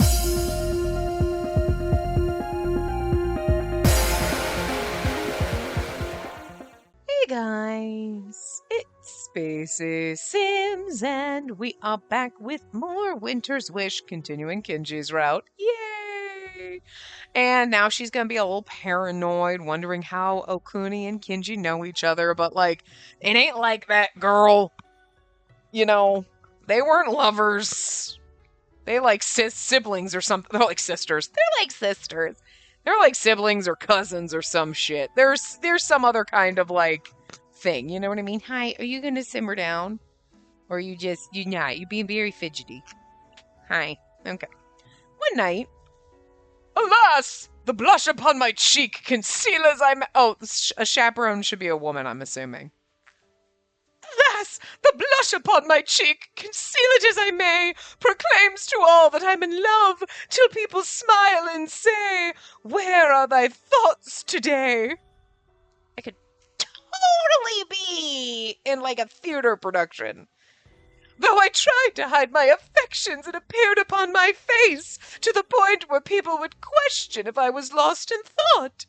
Hey guys, it's Spacey Sims, and we are back with more Winter's Wish, continuing Kinji's route. Yay! And now she's gonna be a little paranoid, wondering how Okuni and Kinji know each other, but like, it ain't like that, girl. You know, they weren't lovers. They like siblings or something. They're like sisters. They're like siblings or cousins or some shit. There's some other kind of like thing. You know what I mean? Hi, are you gonna simmer down? Or you not? You're being very fidgety. Hi. Okay. One night. Alas! The blush upon my cheek conceal as I may. Oh, a chaperone should be a woman, I'm assuming. Alas! The blush upon my cheek, conceal it as I may, proclaims to all that I'm in love, till people smile and say, where are thy thoughts today? I could totally be in like a theater production. Though I tried to hide my affections, it appeared upon my face, to the point where people would question if I was lost in thought.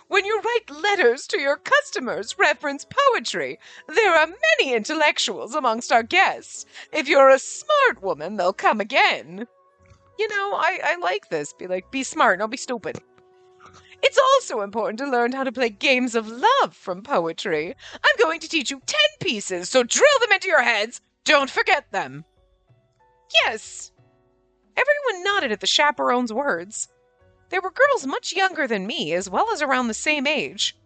When you write letters to your customers, reference poetry. There are many intellectuals amongst our guests. If you're a smart woman, they'll come again. You know, I like this. Be smart, don't be stupid. It's also important to learn how to play games of love from poetry. I'm going to teach you 10 pieces, so drill them into your heads. Don't forget them. Yes. Everyone nodded at the chaperone's words. There were girls much younger than me, as well as around the same age.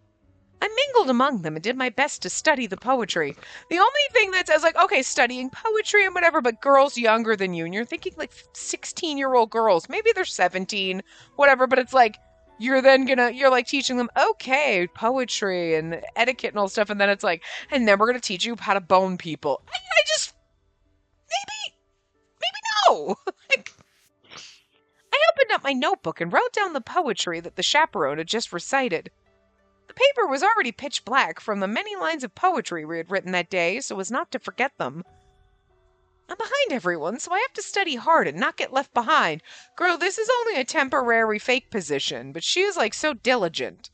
I mingled among them and did my best to study the poetry. The only thing that says, like, okay, studying poetry and whatever, but girls younger than you, and you're thinking, like, 16-year-old girls. Maybe they're 17, whatever, but it's like, you're like, teaching them, okay, poetry and etiquette and all stuff, and then it's like, and then we're gonna teach you how to bone people. I just, maybe no! I opened up my notebook and wrote down the poetry that the chaperone had just recited. The paper was already pitch black from the many lines of poetry we had written that day, so as not to forget them. I'm behind everyone, so I have to study hard and not get left behind. Girl, this is only a temporary fake position, but she is like so diligent.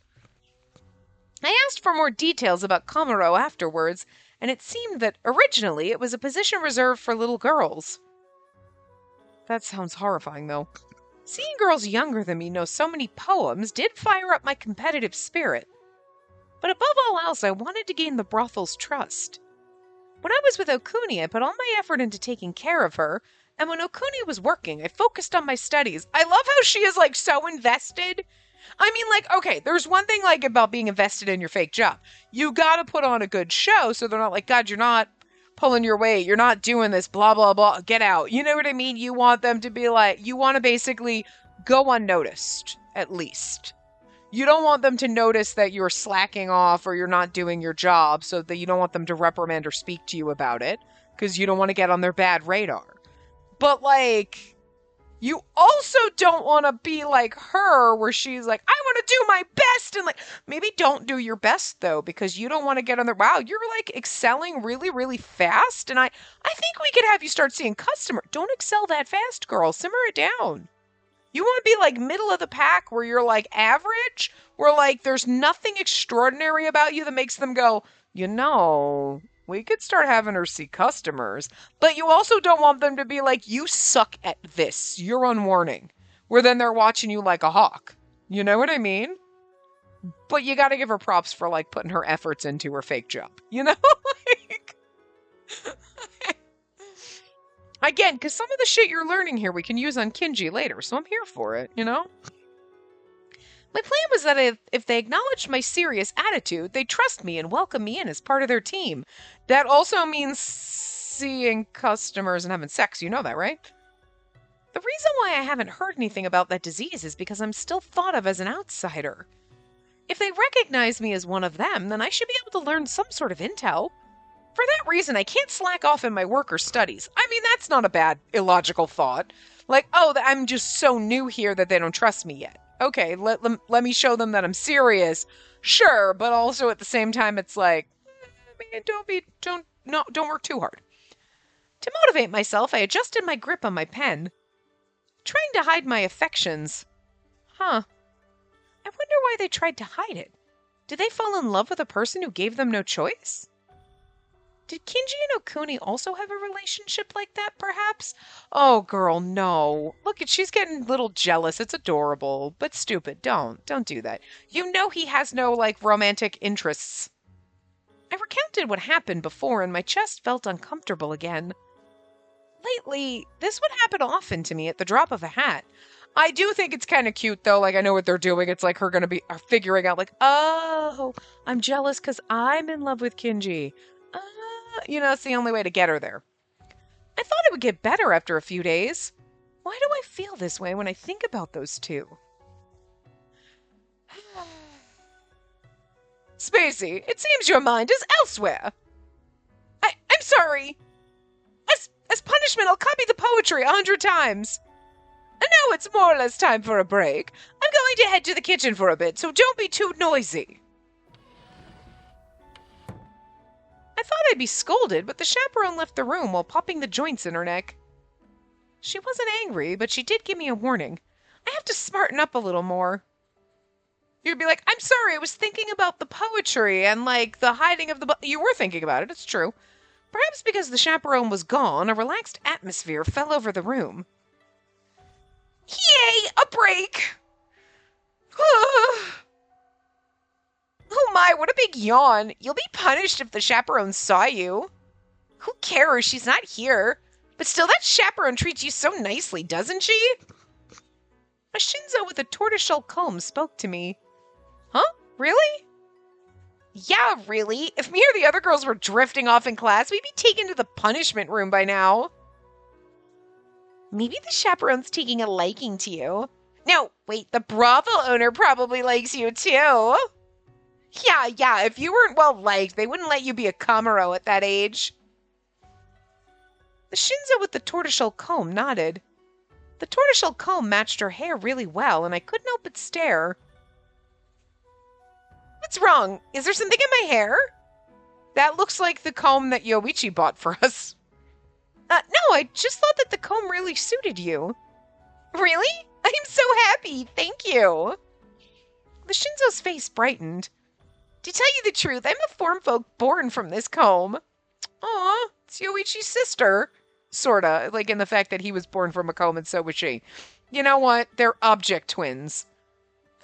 I asked for more details about Komuro afterwards, and it seemed that originally it was a position reserved for little girls. That sounds horrifying, though. Seeing girls younger than me know so many poems did fire up my competitive spirit. But above all else, I wanted to gain the brothel's trust. When I was with Okuni, I put all my effort into taking care of her, and when Okuni was working, I focused on my studies. I love how she is, like, so invested. I mean, like, okay, there's one thing, like, about being invested in your fake job. You gotta put on a good show, so they're not like, God, you're not pulling your weight, you're not doing this, blah, blah, blah, get out. You know what I mean? You want them to be like, you want to basically go unnoticed, at least. You don't want them to notice that you're slacking off or you're not doing your job, so that you don't want them to reprimand or speak to you about it, because you don't want to get on their bad radar. But, like, you also don't want to be like her, where she's like, I want to do my best, and like, maybe don't do your best, though, because you don't want to get on there. Wow, you're, like, excelling really, really fast, and I think we could have you start seeing customers. Don't excel that fast, girl. Simmer it down. You want to be, like, middle of the pack, where you're, like, average, where, like, there's nothing extraordinary about you that makes them go, you know, we could start having her see customers. But you also don't want them to be like, you suck at this, you're on warning, where then they're watching you like a hawk. You know what I mean? But you gotta give her props for, like, putting her efforts into her fake job. You know? Like, again, because some of the shit you're learning here we can use on Kinji later, so I'm here for it, you know? My plan was that if they acknowledged my serious attitude, they'd trust me and welcome me in as part of their team. That also means seeing customers and having sex, you know that, right? The reason why I haven't heard anything about that disease is because I'm still thought of as an outsider. If they recognize me as one of them, then I should be able to learn some sort of intel. For that reason, I can't slack off in my work or studies. I mean, that's not a bad, illogical thought. Like, oh, I'm just so new here that they don't trust me yet. Okay, let me show them that I'm serious. Sure, but also at the same time, it's like, man, don't work too hard. To motivate myself, I adjusted my grip on my pen. Trying to hide my affections. Huh. I wonder why they tried to hide it. Did they fall in love with a person who gave them no choice? Did Kinji and Okuni also have a relationship like that, perhaps? Oh, girl, no. Look, she's getting a little jealous. It's adorable, but stupid. Don't do that. You know he has no, romantic interests. I recounted what happened before, and my chest felt uncomfortable again. Lately, this would happen often to me at the drop of a hat. I do think it's kind of cute, though. I know what they're doing. It's like her going to be figuring out, oh, I'm jealous because I'm in love with Kinji. It's the only way to get her there. I thought it would get better after a few days. Why do I feel this way when I think about those two? Spacey, it seems your mind is elsewhere. I'm sorry. As punishment, I'll copy the poetry 100 times. And now it's more or less time for a break. I'm going to head to the kitchen for a bit, so don't be too noisy. I thought I'd be scolded, but the chaperone left the room while popping the joints in her neck. She wasn't angry, but she did give me a warning. I have to smarten up a little more. You'd be like, I'm sorry, I was thinking about the poetry and, the hiding of the... You were thinking about it, it's true. Perhaps because the chaperone was gone, a relaxed atmosphere fell over the room. Yay, a break! Oh my, what a big yawn. You'll be punished if the chaperone saw you. Who cares? She's not here. But still, that chaperone treats you so nicely, doesn't she? A Shinzo with a tortoiseshell comb spoke to me. Huh? Really? Yeah, really. If me or the other girls were drifting off in class, we'd be taken to the punishment room by now. Maybe the chaperone's taking a liking to you. No, wait, the brothel owner probably likes you too. Yeah, if you weren't well-liked, they wouldn't let you be a Kamaro at that age. The Shinzo with the tortoiseshell comb nodded. The tortoiseshell comb matched her hair really well, and I couldn't help but stare. What's wrong? Is there something in my hair? That looks like the comb that Yoichi bought for us. No, I just thought that the comb really suited you. Really? I'm so happy, thank you. The Shinzo's face brightened. To tell you the truth, I'm a form folk born from this comb. Aw, it's Yoichi's sister. Sorta, in the fact that he was born from a comb and so was she. You know what? They're object twins.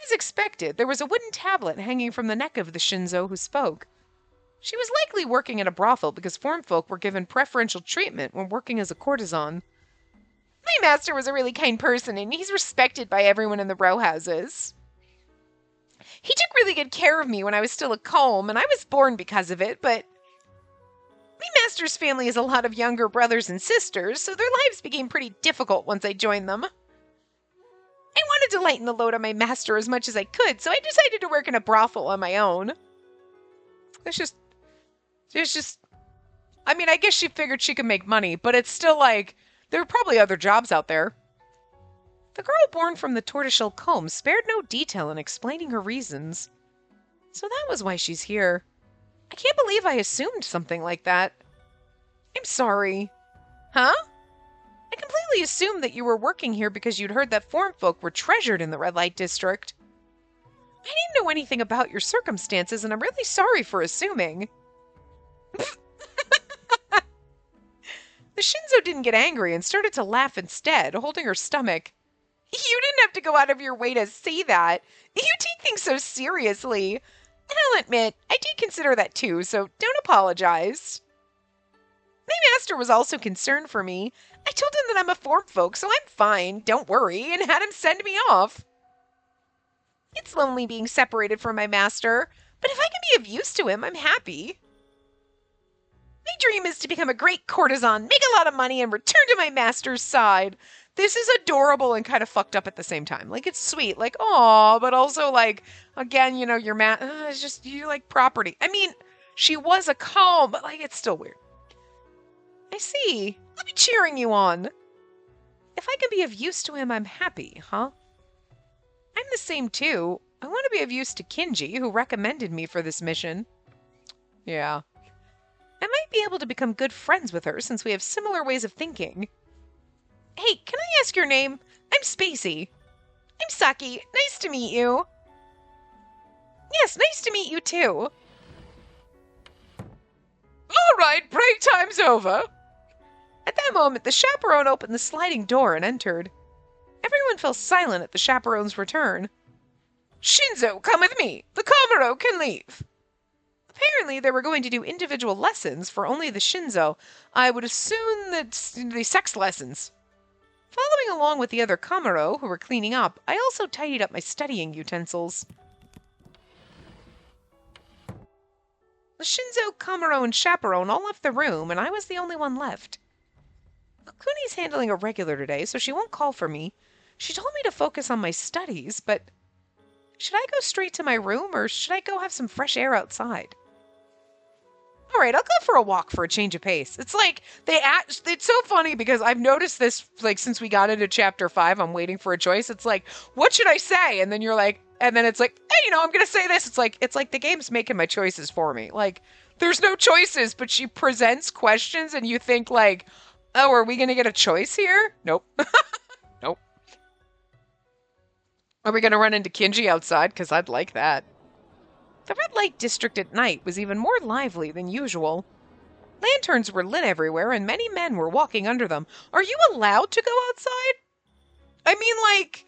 As expected, there was a wooden tablet hanging from the neck of the Shinzo who spoke. She was likely working at a brothel because form folk were given preferential treatment when working as a courtesan. My master was a really kind person, and he's respected by everyone in the row houses. He took really good care of me when I was still a comb, and I was born because of it, but my master's family has a lot of younger brothers and sisters, so their lives became pretty difficult once I joined them. I wanted to lighten the load on my master as much as I could, so I decided to work in a brothel on my own. I guess she figured she could make money, but it's still there are probably other jobs out there. The girl born from the tortoiseshell comb spared no detail in explaining her reasons. So that was why she's here. I can't believe I assumed something like that. I'm sorry. Huh? I completely assumed that you were working here because you'd heard that form folk were treasured in the red light district. I didn't know anything about your circumstances, and I'm really sorry for assuming. The Shinzo didn't get angry and started to laugh instead, holding her stomach. You didn't have to go out of your way to say that. You take things so seriously. And I'll admit, I did consider that too, so don't apologize. My master was also concerned for me. I told him that I'm a form folk, so I'm fine, don't worry, and had him send me off. It's lonely being separated from my master, but if I can be of use to him, I'm happy. My dream is to become a great courtesan, make a lot of money, and return to my master's side. This is adorable and kind of fucked up at the same time. It's sweet, aw, but also, again, your it's just, you like property. I mean, she was a comb, but, it's still weird. I see. I'll be cheering you on. If I can be of use to him, I'm happy, huh? I'm the same, too. I want to be of use to Kinji, who recommended me for this mission. Yeah. I might be able to become good friends with her since we have similar ways of thinking. Hey, can I ask your name? Spacey. I'm Saki. Nice to meet you. Yes, nice to meet you too. All right, break time's over. At that moment, the chaperone opened the sliding door and entered. Everyone fell silent at the chaperone's return. Shinzo, come with me. The Komuro can leave. Apparently, they were going to do individual lessons for only the Shinzo. I would assume that the sex lessons. Following along with the other Komuro, who were cleaning up, I also tidied up my studying utensils. The Shinzo, Komuro, and chaperone all left the room, and I was the only one left. Okuni's handling a regular today, so she won't call for me. She told me to focus on my studies, but should I go straight to my room, or should I go have some fresh air outside? All right, I'll go for a walk for a change of pace. It's like, it's so funny because I've noticed this, like, since we got into chapter 5, I'm waiting for a choice. It's like, what should I say? And then you're like, and then it's like, hey, I'm going to say this. It's like the game's making my choices for me. Like, there's no choices, but she presents questions and you think like, oh, are we going to get a choice here? Nope. Nope. Are we going to run into Kinji outside? Because I'd like that. The red light district at night was even more lively than usual. Lanterns were lit everywhere, and many men were walking under them. Are you allowed to go outside? I mean, like,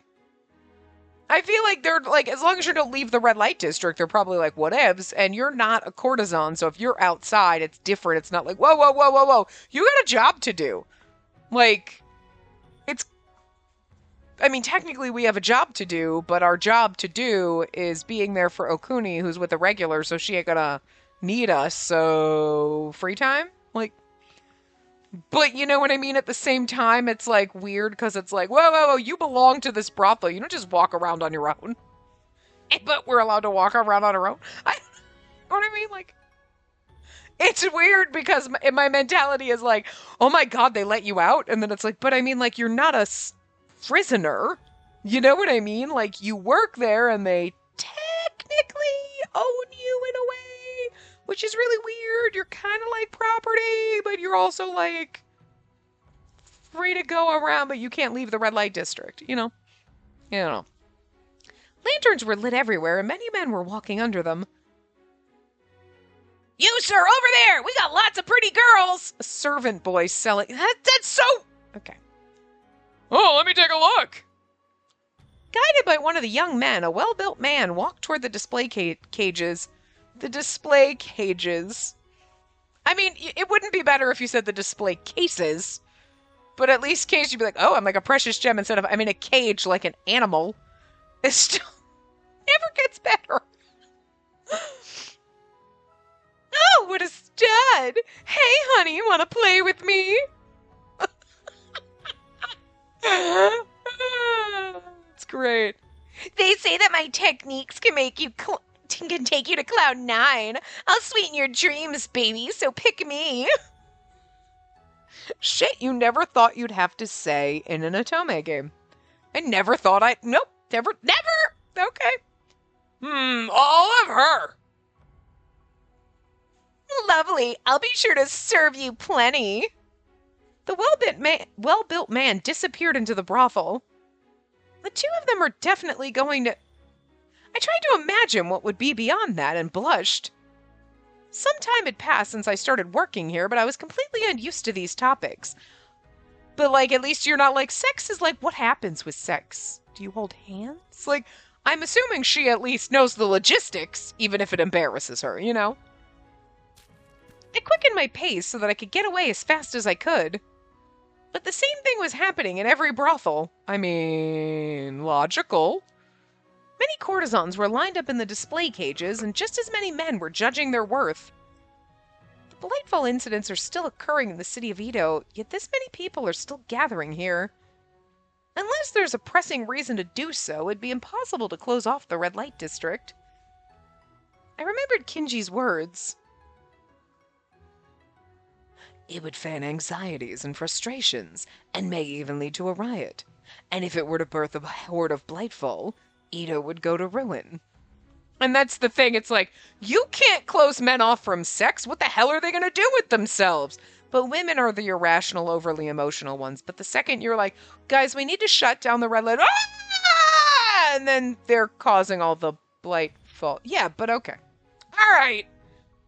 I feel like they're, like, as long as you don't leave the red light district, they're probably like, whatevs, and you're not a courtesan, so if you're outside, it's different. It's not like, whoa, whoa, whoa, whoa, whoa. You got a job to do. Like, I mean, technically we have a job to do, but our job to do is being there for Okuni, who's with the regular, so she ain't gonna need us, so free time? Like, but you know what I mean? At the same time, it's like weird, because it's like, whoa, whoa, whoa, you belong to this brothel. You don't just walk around on your own. But we're allowed to walk around on our own. You know what I mean? Like, it's weird because my mentality is like, oh my god, they let you out? And then it's like, but I mean, like, you're not a prisoner. You know what I mean? Like, you work there and they technically own you in a way, which is really weird. You're kind of like property, but you're also like free to go around, but you can't leave the red light district, you know? You know. Lanterns were lit everywhere and many men were walking under them. You, sir, over there! We got lots of pretty girls! A servant boy selling... That's so... Okay. Oh, let me take a look. Guided by one of the young men, a well-built man walked toward the display cages. The display cages. I mean, it wouldn't be better if you said the display cases. But at least case you'd be like, oh, I'm like a precious gem instead of, I'm in a cage like an animal. It still never gets better. Oh, what a stud. Hey, honey, you want to play with me? It's great. They say that my techniques can make you can take you to cloud 9. I'll sweeten your dreams, baby, so pick me. Shit you never thought you'd have to say in an Otome game. I never thought nope, never. Okay. All of her. Lovely. I'll be sure to serve you plenty. The well-built man disappeared into the brothel. The two of them are definitely going to... I tried to imagine what would be beyond that and blushed. Some time had passed since I started working here, but I was completely unused to these topics. But, like, at least you're not like, sex is like, what happens with sex? Do you hold hands? Like, I'm assuming she at least knows the logistics, even if it embarrasses her, you know? I quickened my pace so that I could get away as fast as I could. But the same thing was happening in every brothel. I mean, logical. Many courtesans were lined up in the display cages, and just as many men were judging their worth. The Blightfall incidents are still occurring in the city of Edo, yet this many people are still gathering here. Unless there's a pressing reason to do so, it'd be impossible to close off the red light district. I remembered Kinji's words. It would fan anxieties and frustrations, and may even lead to a riot. And if it were to birth a horde of Blightfall, Edo would go to ruin. And that's the thing, it's like, you can't close men off from sex. What the hell are they going to do with themselves? But women are the irrational, overly emotional ones. But the second you're like, guys, we need to shut down the red light, ah! And then they're causing all the blight fault. Yeah, but okay. All right.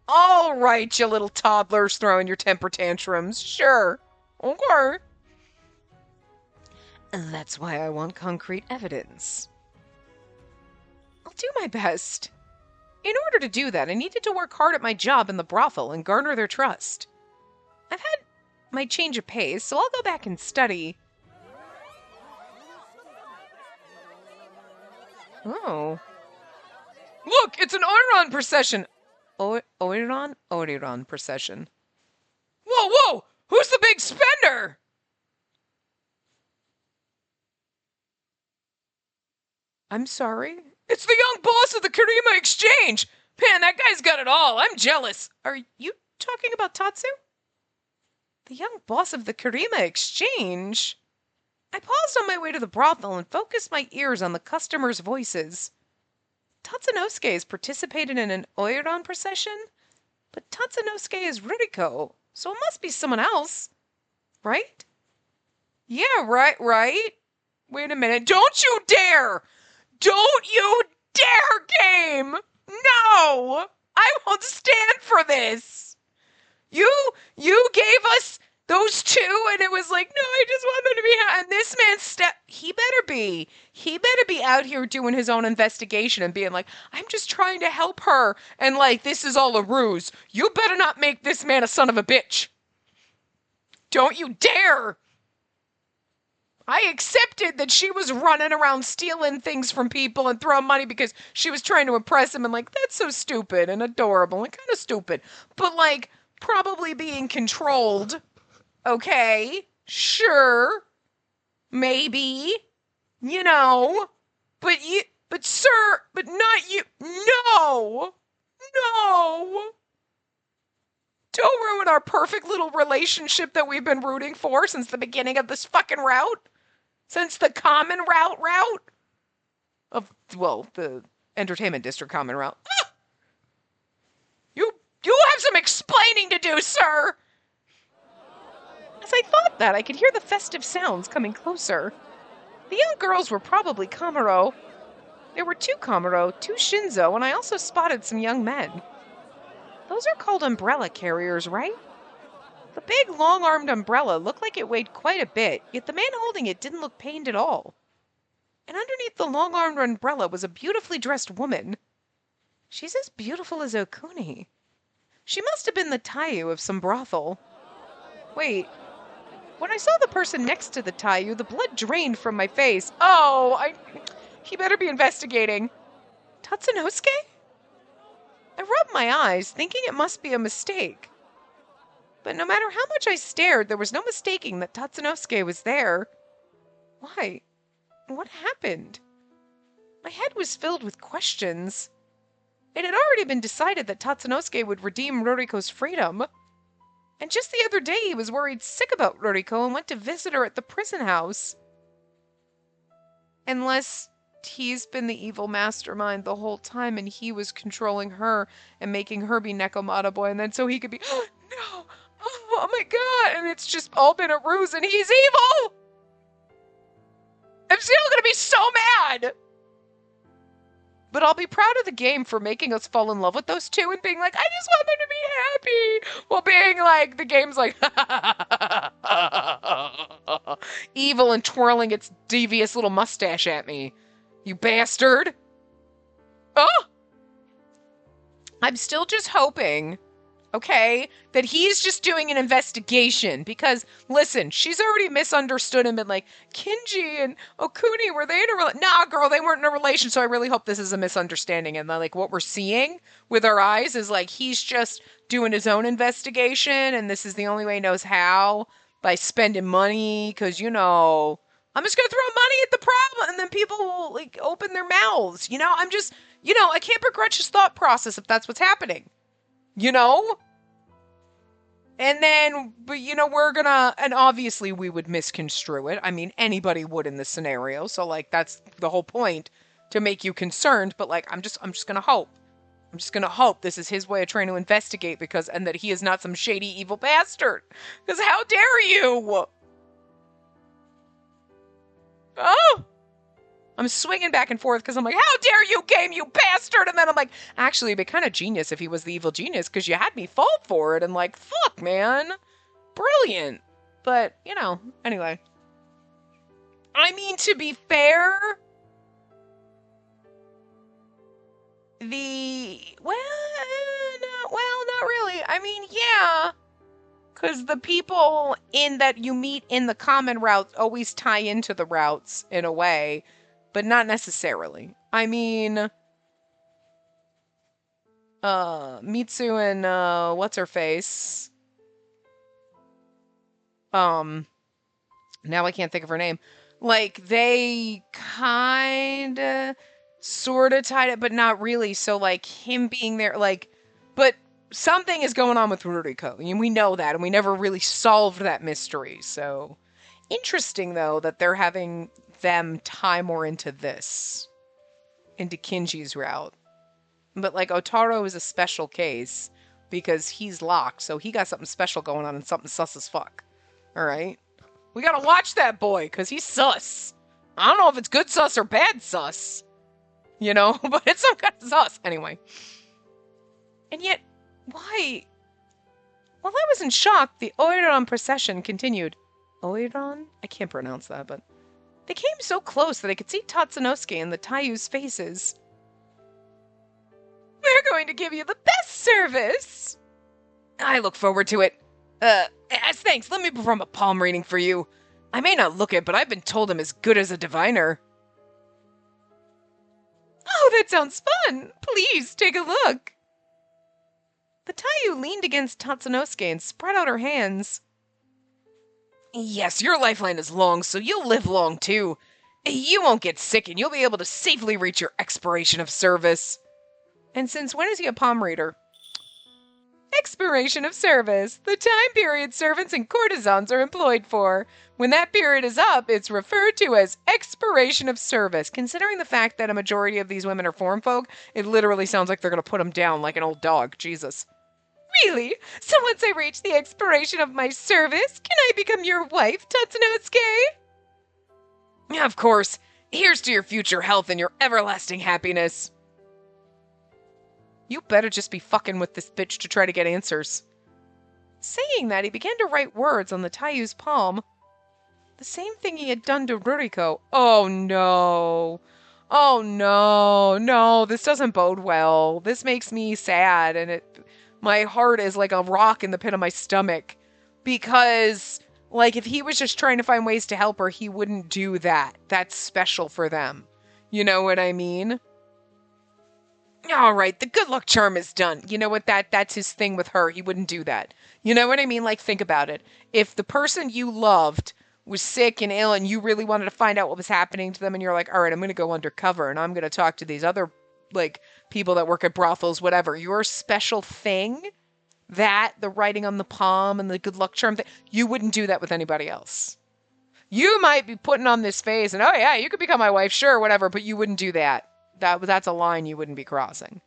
All right, you little toddlers throwing your temper tantrums. Sure. Okay. That's why I want concrete evidence. I'll do my best. In order to do that, I needed to work hard at my job in the brothel and garner their trust. I've had my change of pace, so I'll go back and study. Oh. Look, it's an Orion procession. Orion procession. Whoa, whoa! Who's the big spender? I'm sorry? It's the young boss of the Karima Exchange! Man, that guy's got it all. I'm jealous. Are you talking about Tatsu? The young boss of the Karima Exchange? I paused on my way to the brothel and focused my ears on the customers' voices. Tatsunosuke has participated in an Oiron procession? But Tatsunosuke is Ruriko, so it must be someone else. Right? Yeah, right. Wait a minute. Don't you dare! Don't you dare, game! No! I won't stand for this! You gave us those two, and it was like, no, I just want them to be and this man he better be out here doing his own investigation and being like, I'm just trying to help her, and like, this is all a ruse. You better not make this man a son of a bitch. Don't you dare! I accepted that she was running around stealing things from people and throwing money because she was trying to impress him, and like, that's so stupid and adorable and kind of stupid. But like, probably being controlled. Okay, sure, maybe, you know, but not you. No. Don't ruin our perfect little relationship that we've been rooting for since the beginning of this fucking route. Since the common route of, well, the entertainment district common route. Ah! You have some explaining to do, sir. As I thought that, I could hear the festive sounds coming closer. The young girls were probably Kamuro. There were 2 Kamuro, 2 Shinzo, and I also spotted some young men. Those are called umbrella carriers, right? The big, long-armed umbrella looked like it weighed quite a bit, yet the man holding it didn't look pained at all. And underneath the long-armed umbrella was a beautifully dressed woman. She's as beautiful as Okuni. She must have been the Taiyu of some brothel. Wait, when I saw the person next to the Taiyu, the blood drained from my face. He better be investigating. Tatsunosuke? I rubbed my eyes, thinking it must be a mistake. But no matter how much I stared, there was no mistaking that Tatsunosuke was there. Why? What happened? My head was filled with questions. It had already been decided that Tatsunosuke would redeem Ruriko's freedom. And just the other day he was worried sick about Ruriko and went to visit her at the prison house. Unless he's been the evil mastermind the whole time and he was controlling her and making her be Nekomata Boy, and then so he could be, oh, no, oh my god, and it's just all been a ruse and he's evil! I'm still gonna be so mad! But I'll be proud of the game for making us fall in love with those two and being like, I just want them to be happy! While being like, the game's like, evil and twirling its devious little mustache at me. You bastard! Oh! I'm still just hoping, okay, that he's just doing an investigation. Because, listen, she's already misunderstood him and like, Kinji and Okuni, were they in a relation? Nah, girl, they weren't in a relation, so I really hope this is a misunderstanding. And like, what we're seeing with our eyes is like, he's just doing his own investigation, and this is the only way he knows how, by spending money, because, you know, I'm just gonna throw money at the problem, and then people will, like, open their mouths, you know? I'm just, you know, I can't begrudge his thought process if that's what's happening. You know? And then, but you know, we're gonna, and obviously we would misconstrue it. I mean, anybody would in this scenario. So like, that's the whole point, to make you concerned. But like, I'm just gonna hope. I'm just gonna hope this is his way of trying to investigate and that he is not some shady evil bastard. Because how dare you? Oh! I'm swinging back and forth because I'm like, how dare you, game, you bastard! And then I'm like, actually, it'd be kind of genius if he was the evil genius because you had me fall for it. And like, fuck, man. Brilliant. But, anyway. I mean, to be fair, not really. I mean, yeah. Because the people that you meet in the common routes always tie into the routes in a way, but not necessarily. I mean, Mitsu and, what's-her-face? Now I can't think of her name. Like, they kinda, sorta tied it, but not really. So, like, him being there, like, but something is going on with Ruriko, and we know that, and we never really solved that mystery. So, interesting, though, that they're having them tie more into this, into Kinji's route. But, like, Otaro is a special case, because he's locked, so he got something special going on and something sus as fuck. Alright? We gotta watch that boy, because he's sus. I don't know if it's good sus or bad sus. But it's some kind of sus. Anyway. And yet, why? While I was in shock, the Oiron procession continued. Oiron? I can't pronounce that, but... They came so close that I could see Tatsunosuke and the Taiyu's faces. We're going to give you the best service! I look forward to it. As thanks, let me perform a palm reading for you. I may not look it, but I've been told I'm as good as a diviner. Oh, that sounds fun! Please, take a look! The Taiyu leaned against Tatsunosuke and spread out her hands. Yes, your lifeline is long, so you'll live long, too. You won't get sick, and you'll be able to safely reach your expiration of service. And since when is he a palm reader? Expiration of service. The time period servants and courtesans are employed for. When that period is up, it's referred to as expiration of service. Considering the fact that a majority of these women are form folk, it literally sounds like they're going to put them down like an old dog. Jesus. Really? So once I reach the expiration of my service, can I become your wife, Tatsunosuke? Of course. Here's to your future health and your everlasting happiness. You better just be fucking with this bitch to try to get answers. Saying that, he began to write words on the Taiyu's palm. The same thing he had done to Ruriko. Oh no. Oh no. No, this doesn't bode well. This makes me sad, and my heart is like a rock in the pit of my stomach. Because, like, if he was just trying to find ways to help her, he wouldn't do that. That's special for them. You know what I mean? All right, the good luck charm is done. You know what? That's his thing with her. He wouldn't do that. You know what I mean? Like, think about it. If the person you loved was sick and ill and you really wanted to find out what was happening to them and you're like, all right, I'm going to go undercover and I'm going to talk to these other, like, people that work at brothels, whatever. Your special thing, the writing on the palm and the good luck charm thing, you wouldn't do that with anybody else. You might be putting on this face and, oh yeah, you could become my wife, sure, whatever, but you wouldn't do that. That's a line you wouldn't be crossing.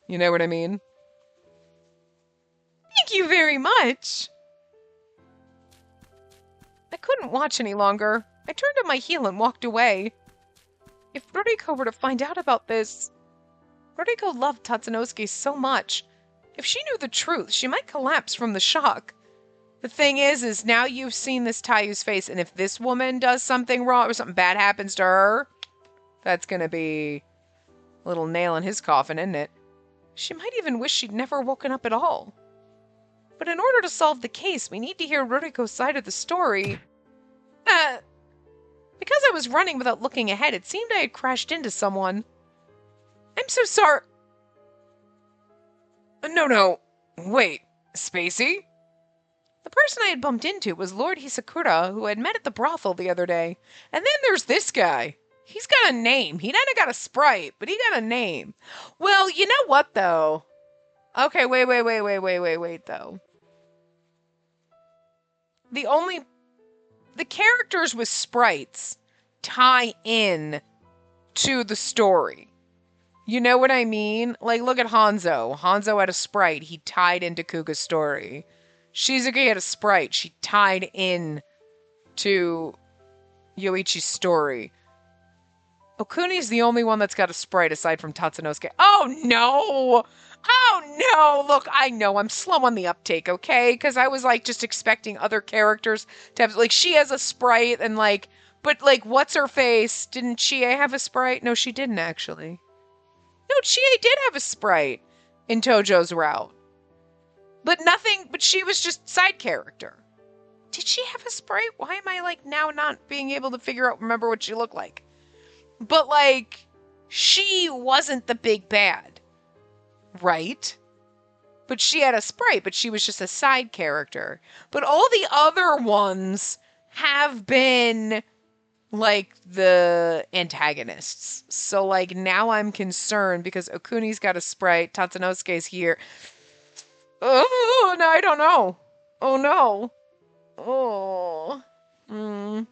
You know what I mean? Thank you very much. I couldn't watch any longer. I turned on my heel and walked away. If Ruriko were to find out about this... Ruriko loved Tatsunosuke so much. If she knew the truth, she might collapse from the shock. The thing is now you've seen this Taiyu's face, and if this woman does something wrong or something bad happens to her, that's gonna be... little nail in his coffin, isn't it? She might even wish she'd never woken up at all. But in order to solve the case, we need to hear Ruriko's side of the story. Because I was running without looking ahead, it seemed I had crashed into someone. I'm so sorry. No. Wait, Spacey? The person I had bumped into was Lord Hisakura, who I had met at the brothel the other day. And then there's this guy. He's got a name. He not got a sprite, but he got a name. Well, you know what, though? Okay, wait, though. The characters with sprites tie in to the story. You know what I mean? Like, look at Hanzo. Hanzo had a sprite. He tied into Kuga's story. Shizuke had a sprite. She tied in to Yoichi's story. Okuni's the only one that's got a sprite aside from Tatsunosuke. Oh no! Oh no! Look, I know I'm slow on the uptake, okay? Because I was like just expecting other characters to have, like, she has a sprite and like, but like, what's her face? Didn't Chie have a sprite? No, she didn't actually. No, Chie did have a sprite in Tojo's route. But nothing, but she was just side character. Did she have a sprite? Why am I like now not being able to remember what she looked like? But like, she wasn't the big bad, right? But she had a sprite, but she was just a side character. But all the other ones have been like the antagonists. So like now I'm concerned because Okuni's got a sprite, Tatsunosuke's here. Oh, no, I don't know. Oh no. Oh. I'm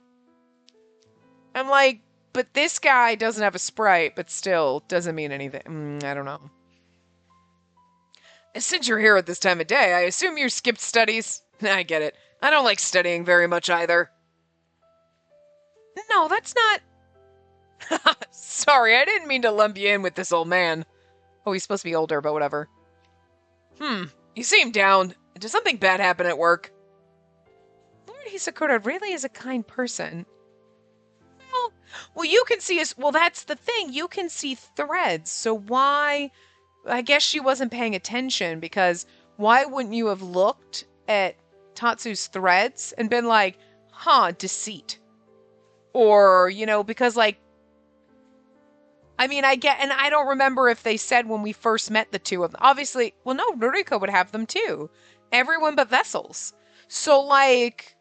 like, but this guy doesn't have a sprite, but still doesn't mean anything. I don't know. Since you're here at this time of day, I assume you skipped studies. I get it. I don't like studying very much either. No, that's not... Sorry, I didn't mean to lump you in with this old man. Oh, he's supposed to be older, but whatever. You seem down. Did something bad happen at work? Lord Hisakura really is a kind person. Well, you can see well, that's the thing. You can see threads. So why? I guess she wasn't paying attention because why wouldn't you have looked at Tatsu's threads and been like, huh, deceit? Or, because like, I mean, and I don't remember if they said when we first met the two of them. Obviously, well, no, Ruriko would have them too. Everyone but Vessels. So don't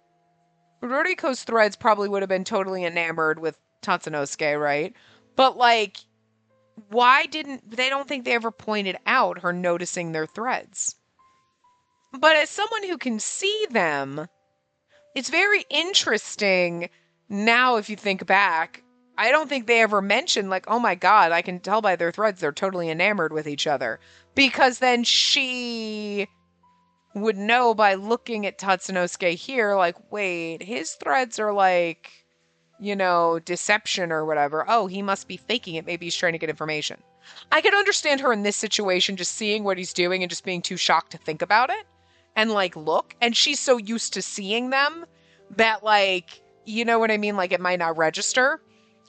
Ruriko's threads probably would have been totally enamored with Tatsunosuke, right? But like, why they don't think they ever pointed out her noticing their threads. But as someone who can see them, it's very interesting now if you think back. I don't think they ever mentioned like, oh my god, I can tell by their threads they're totally enamored with each other. Because then she would know by looking at Tatsunosuke here, like, wait, his threads are like, deception or whatever. Oh, he must be faking it. Maybe he's trying to get information. I could understand her in this situation, just seeing what he's doing and just being too shocked to think about it and like look. And she's so used to seeing them that like, you know what I mean? Like it might not register.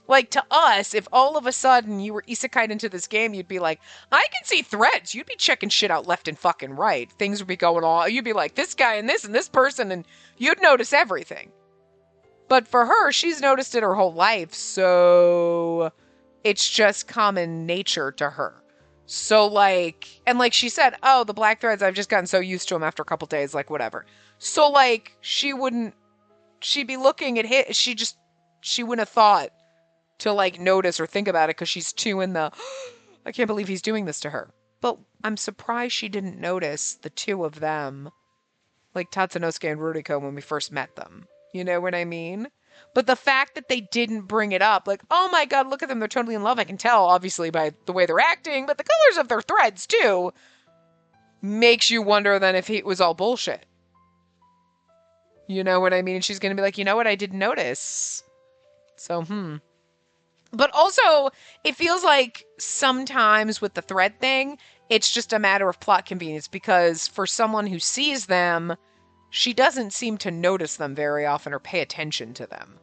Like to us, if all of a sudden you were isekai'd into this game, you'd be like, I can see threads. You'd be checking shit out left and fucking right. Things would be going on. You'd be like, this guy and this person, and you'd notice everything. But for her, she's noticed it her whole life, so it's just common nature to her. So like, and like she said, oh, the black threads, I've just gotten so used to them after a couple days, like whatever. So like, she'd be looking at she wouldn't have thought to like notice or think about it because she's too in the, I can't believe he's doing this to her. But I'm surprised she didn't notice the two of them, like Tatsunosuke and Ruriko when we first met them. You know what I mean? But the fact that they didn't bring it up, like, oh my god, look at them, they're totally in love. I can tell, obviously, by the way they're acting, but the colors of their threads, too, makes you wonder then if it was all bullshit. You know what I mean? And she's going to be like, you know what? I didn't notice. So, But also, it feels like sometimes with the thread thing, it's just a matter of plot convenience because for someone who sees them, she doesn't seem to notice them very often or pay attention to them.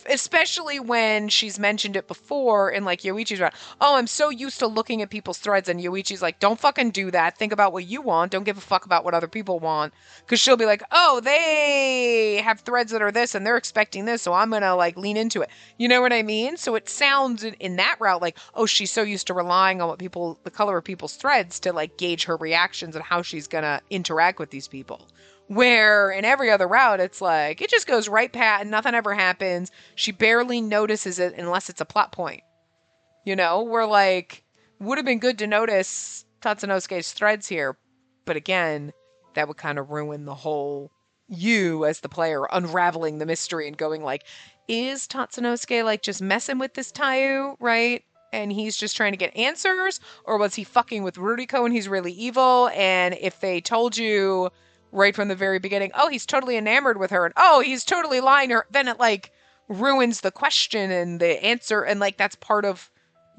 Especially when she's mentioned it before in like Yoichi's round. Oh, I'm so used to looking at people's threads, and Yoichi's like, don't fucking do that. Think about what you want. Don't give a fuck about what other people want. Because she'll be like, oh, they have threads that are this and they're expecting this, so I'm gonna like lean into it. You know what I mean? So it sounds in that route like, oh, she's so used to relying on the color of people's threads to like gauge her reactions and how she's gonna interact with these people. Where in every other route, it's like, it just goes right past and nothing ever happens. She barely notices it unless it's a plot point. Where like, would have been good to notice Tatsunosuke's threads here. But again, that would kind of ruin the whole you as the player unraveling the mystery and going like, is Tatsunosuke like just messing with this Taiyu, right? and he's just trying to get answers? Or was he fucking with Ruriko and he's really evil? And if they told you right from the very beginning, oh, he's totally enamored with her, and oh, he's totally lying to her, then it like ruins the question and the answer. And like that's part of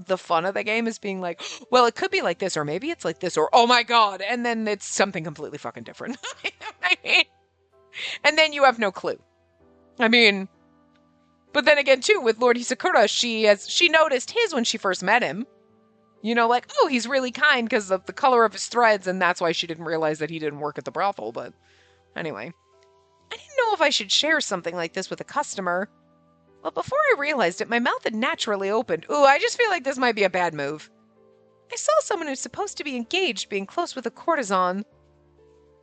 the fun of the game is being like, well, it could be like this, or maybe it's like this, or oh my god, and then it's something completely fucking different. You know what I mean? And then you have no clue. I mean, but then again, too, with Lord Hisakura, she noticed his when she first met him. You know, like, oh, he's really kind because of the color of his threads, and that's why she didn't realize that he didn't work at the brothel. But anyway, I didn't know if I should share something like this with a customer. But before I realized it, my mouth had naturally opened. Ooh, I just feel like this might be a bad move. I saw someone who's supposed to be engaged being close with a courtesan.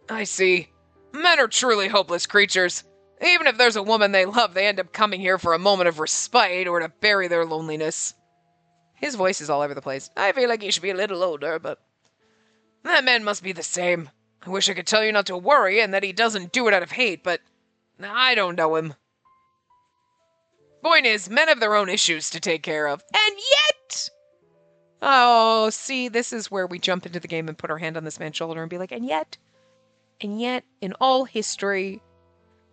I see. Men are truly hopeless creatures. Even if there's a woman they love, they end up coming here for a moment of respite or to bury their loneliness. His voice is all over the place. I feel like he should be a little older, but... That man must be the same. I wish I could tell you not to worry and that he doesn't do it out of hate, but... I don't know him. Point is, men have their own issues to take care of. And yet... Oh, see, this is where we jump into the game and put our hand on this man's shoulder and be like, and yet, in all history,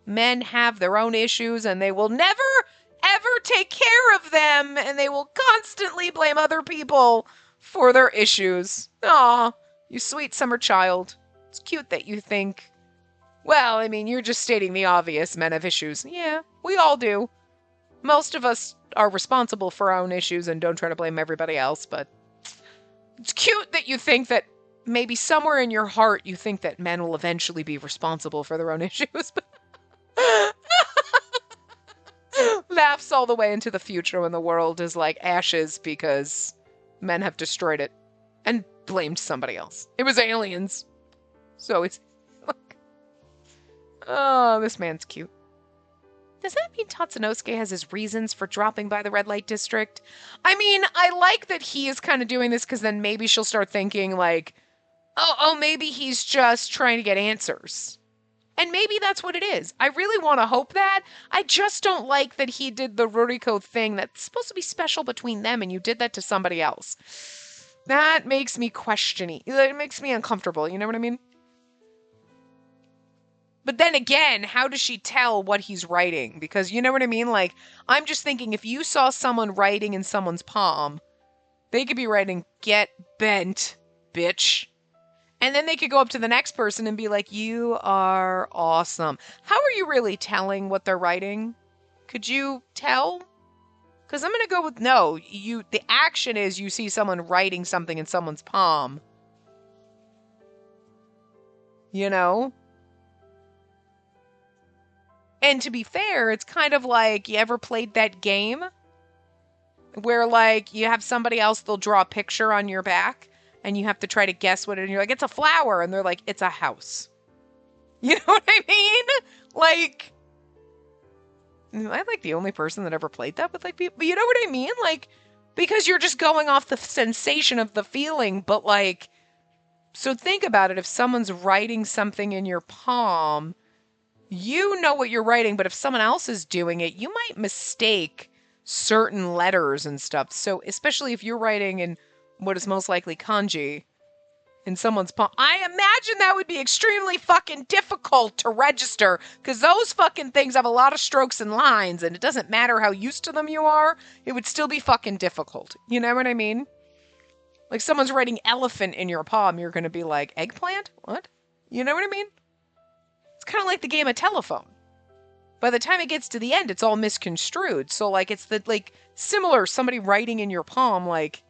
men have their own issues and they will never, ever take care of them, and they will constantly blame other people for their issues. Aw, you sweet summer child. It's cute that you think, well, I mean, you're just stating the obvious, men have issues. Yeah, we all do. Most of us are responsible for our own issues and don't try to blame everybody else, but it's cute that you think that maybe somewhere in your heart you think that men will eventually be responsible for their own issues. Laughs all the way into the future when the world is like ashes because men have destroyed it and blamed somebody else. It was aliens. So it's like, oh, this man's cute. Does that mean Tatsunosuke has his reasons for dropping by the red light district? I mean, I like that he is kind of doing this because then maybe she'll start thinking like, oh, maybe he's just trying to get answers. And maybe that's what it is. I really want to hope that. I just don't like that he did the Ruriko thing that's supposed to be special between them and you did that to somebody else. That makes me questioning. It makes me uncomfortable, you know what I mean? But then again, how does she tell what he's writing? Because you know what I mean? Like, I'm just thinking if you saw someone writing in someone's palm, they could be writing, get bent, bitch. And then they could go up to the next person and be like, you are awesome. How are you really telling what they're writing? Could you tell? Because I'm going to go with no. The action is you see someone writing something in someone's palm. You know? And to be fair, it's kind of like, you ever played that game? Where, like, you have somebody else, they'll draw a picture on your back, and you have to try to guess what it is, and you're like, it's a flower, and they're like, it's a house. You know what I mean? Like, am I, like, the only person that ever played that with, like, people? But you know what I mean? Like, because you're just going off the sensation of the feeling, but, like, so think about it. If someone's writing something in your palm, you know what you're writing, but if someone else is doing it, you might mistake certain letters and stuff. So especially if you're writing in what is most likely kanji in someone's palm, I imagine that would be extremely fucking difficult to register because those fucking things have a lot of strokes and lines, and it doesn't matter how used to them you are, it would still be fucking difficult. You know what I mean? Like someone's writing elephant in your palm, you're going to be like, eggplant? What? You know what I mean? It's kind of like the game of telephone. By the time it gets to the end, it's all misconstrued. So, like, it's the, like, similar, somebody writing in your palm, like,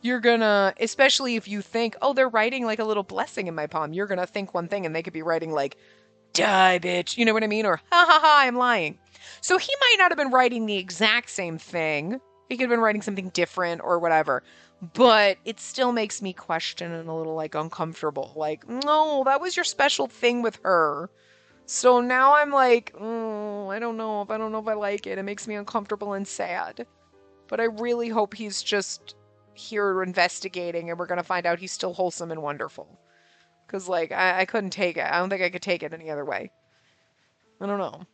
you're gonna, especially if you think, oh, they're writing, like, a little blessing in my palm, you're gonna think one thing, and they could be writing, like, die, bitch, you know what I mean? Or, ha ha ha, I'm lying. So he might not have been writing the exact same thing. He could have been writing something different or whatever. But it still makes me question and a little, like, uncomfortable. Like, no, that was your special thing with her. So now I'm like, I don't know if I like it. It makes me uncomfortable and sad. But I really hope he's just here investigating and we're going to find out he's still wholesome and wonderful. Because, like, I couldn't take it. I don't think I could take it any other way. I don't know.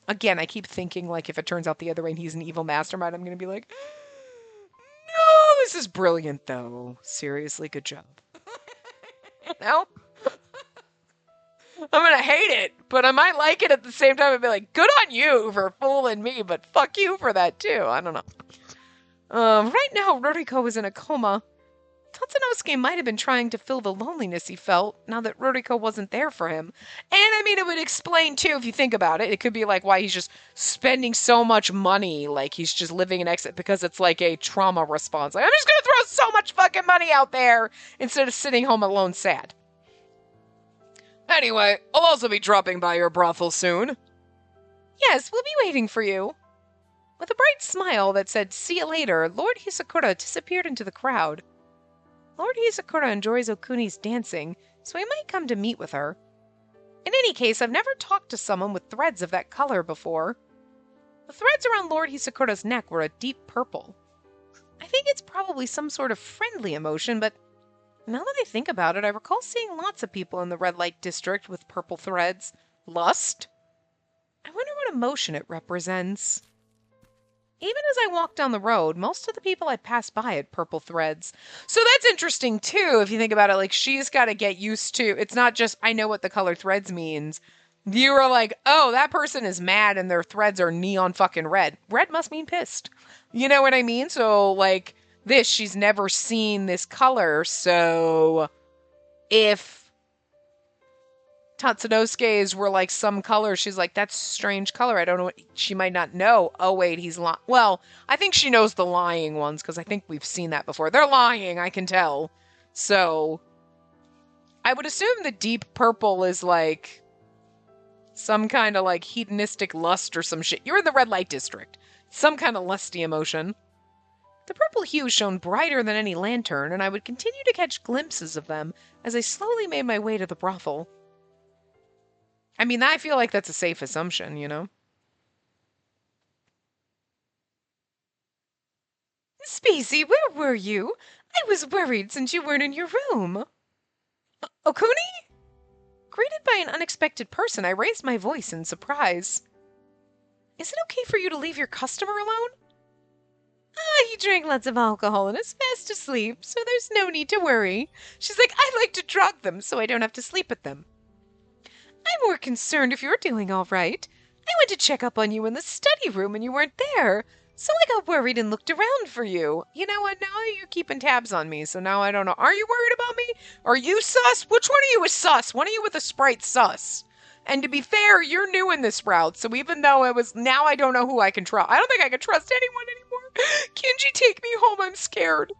Again, I keep thinking, like, if it turns out the other way and he's an evil mastermind, I'm going to be like, no, this is brilliant, though. Seriously, good job. You know? I'm going to hate it, but I might like it at the same time and be like, good on you for fooling me, but fuck you for that, too. I don't know. Right now, Ruriko is in a coma. Tatsunosuke might have been trying to fill the loneliness he felt now that Ruriko wasn't there for him. And I mean, it would explain too, if you think about it. It could be like why he's just spending so much money, like he's just living in exit because it's like a trauma response. Like, I'm just gonna throw so much fucking money out there instead of sitting home alone sad. Anyway, I'll also be dropping by your brothel soon. Yes, we'll be waiting for you. With a bright smile that said, see you later, Lord Hisakura disappeared into the crowd. Lord Hisakura enjoys Okuni's dancing, so he might come to meet with her. In any case, I've never talked to someone with threads of that color before. The threads around Lord Hisakura's neck were a deep purple. I think it's probably some sort of friendly emotion, but now that I think about it, I recall seeing lots of people in the red light district with purple threads. Lust? I wonder what emotion it represents. Even as I walked down the road, most of the people I passed by had purple threads. So that's interesting, too, if you think about it. Like, she's got to get used to... It's not just, I know what the color threads means. You are like, oh, that person is mad and their threads are neon fucking red. Red must mean pissed. You know what I mean? So, like, this, she's never seen this color, so... If Tatsunosuke's were like some color, she's like, that's a strange color. I don't know what, she might not know. Oh, wait, he's lying. Well, I think she knows the lying ones, because I think we've seen that before. They're lying, I can tell. So, I would assume the deep purple is like some kind of like hedonistic lust or some shit. You're in the red light district. Some kind of lusty emotion. The purple hue shone brighter than any lantern, and I would continue to catch glimpses of them as I slowly made my way to the brothel. I mean, I feel like that's a safe assumption, you know? Spacey, where were you? I was worried since you weren't in your room. Okuni? Greeted by an unexpected person, I raised my voice in surprise. Is it okay for you to leave your customer alone? He drank lots of alcohol and is fast asleep, so there's no need to worry. She's like, I like to drug them so I don't have to sleep with them. I'm more concerned if you're doing all right. I went to check up on you in the study room and you weren't there, so I got worried and looked around for you. You know what? Now you're keeping tabs on me, so now I don't know. Are you worried about me? Are you sus? Which one of you is sus? One of you with a Sprite sus. And to be fair, you're new in this route, so even though it was, now I don't know who I can trust. I don't think I can trust anyone anymore. Kenji, take me home. I'm scared.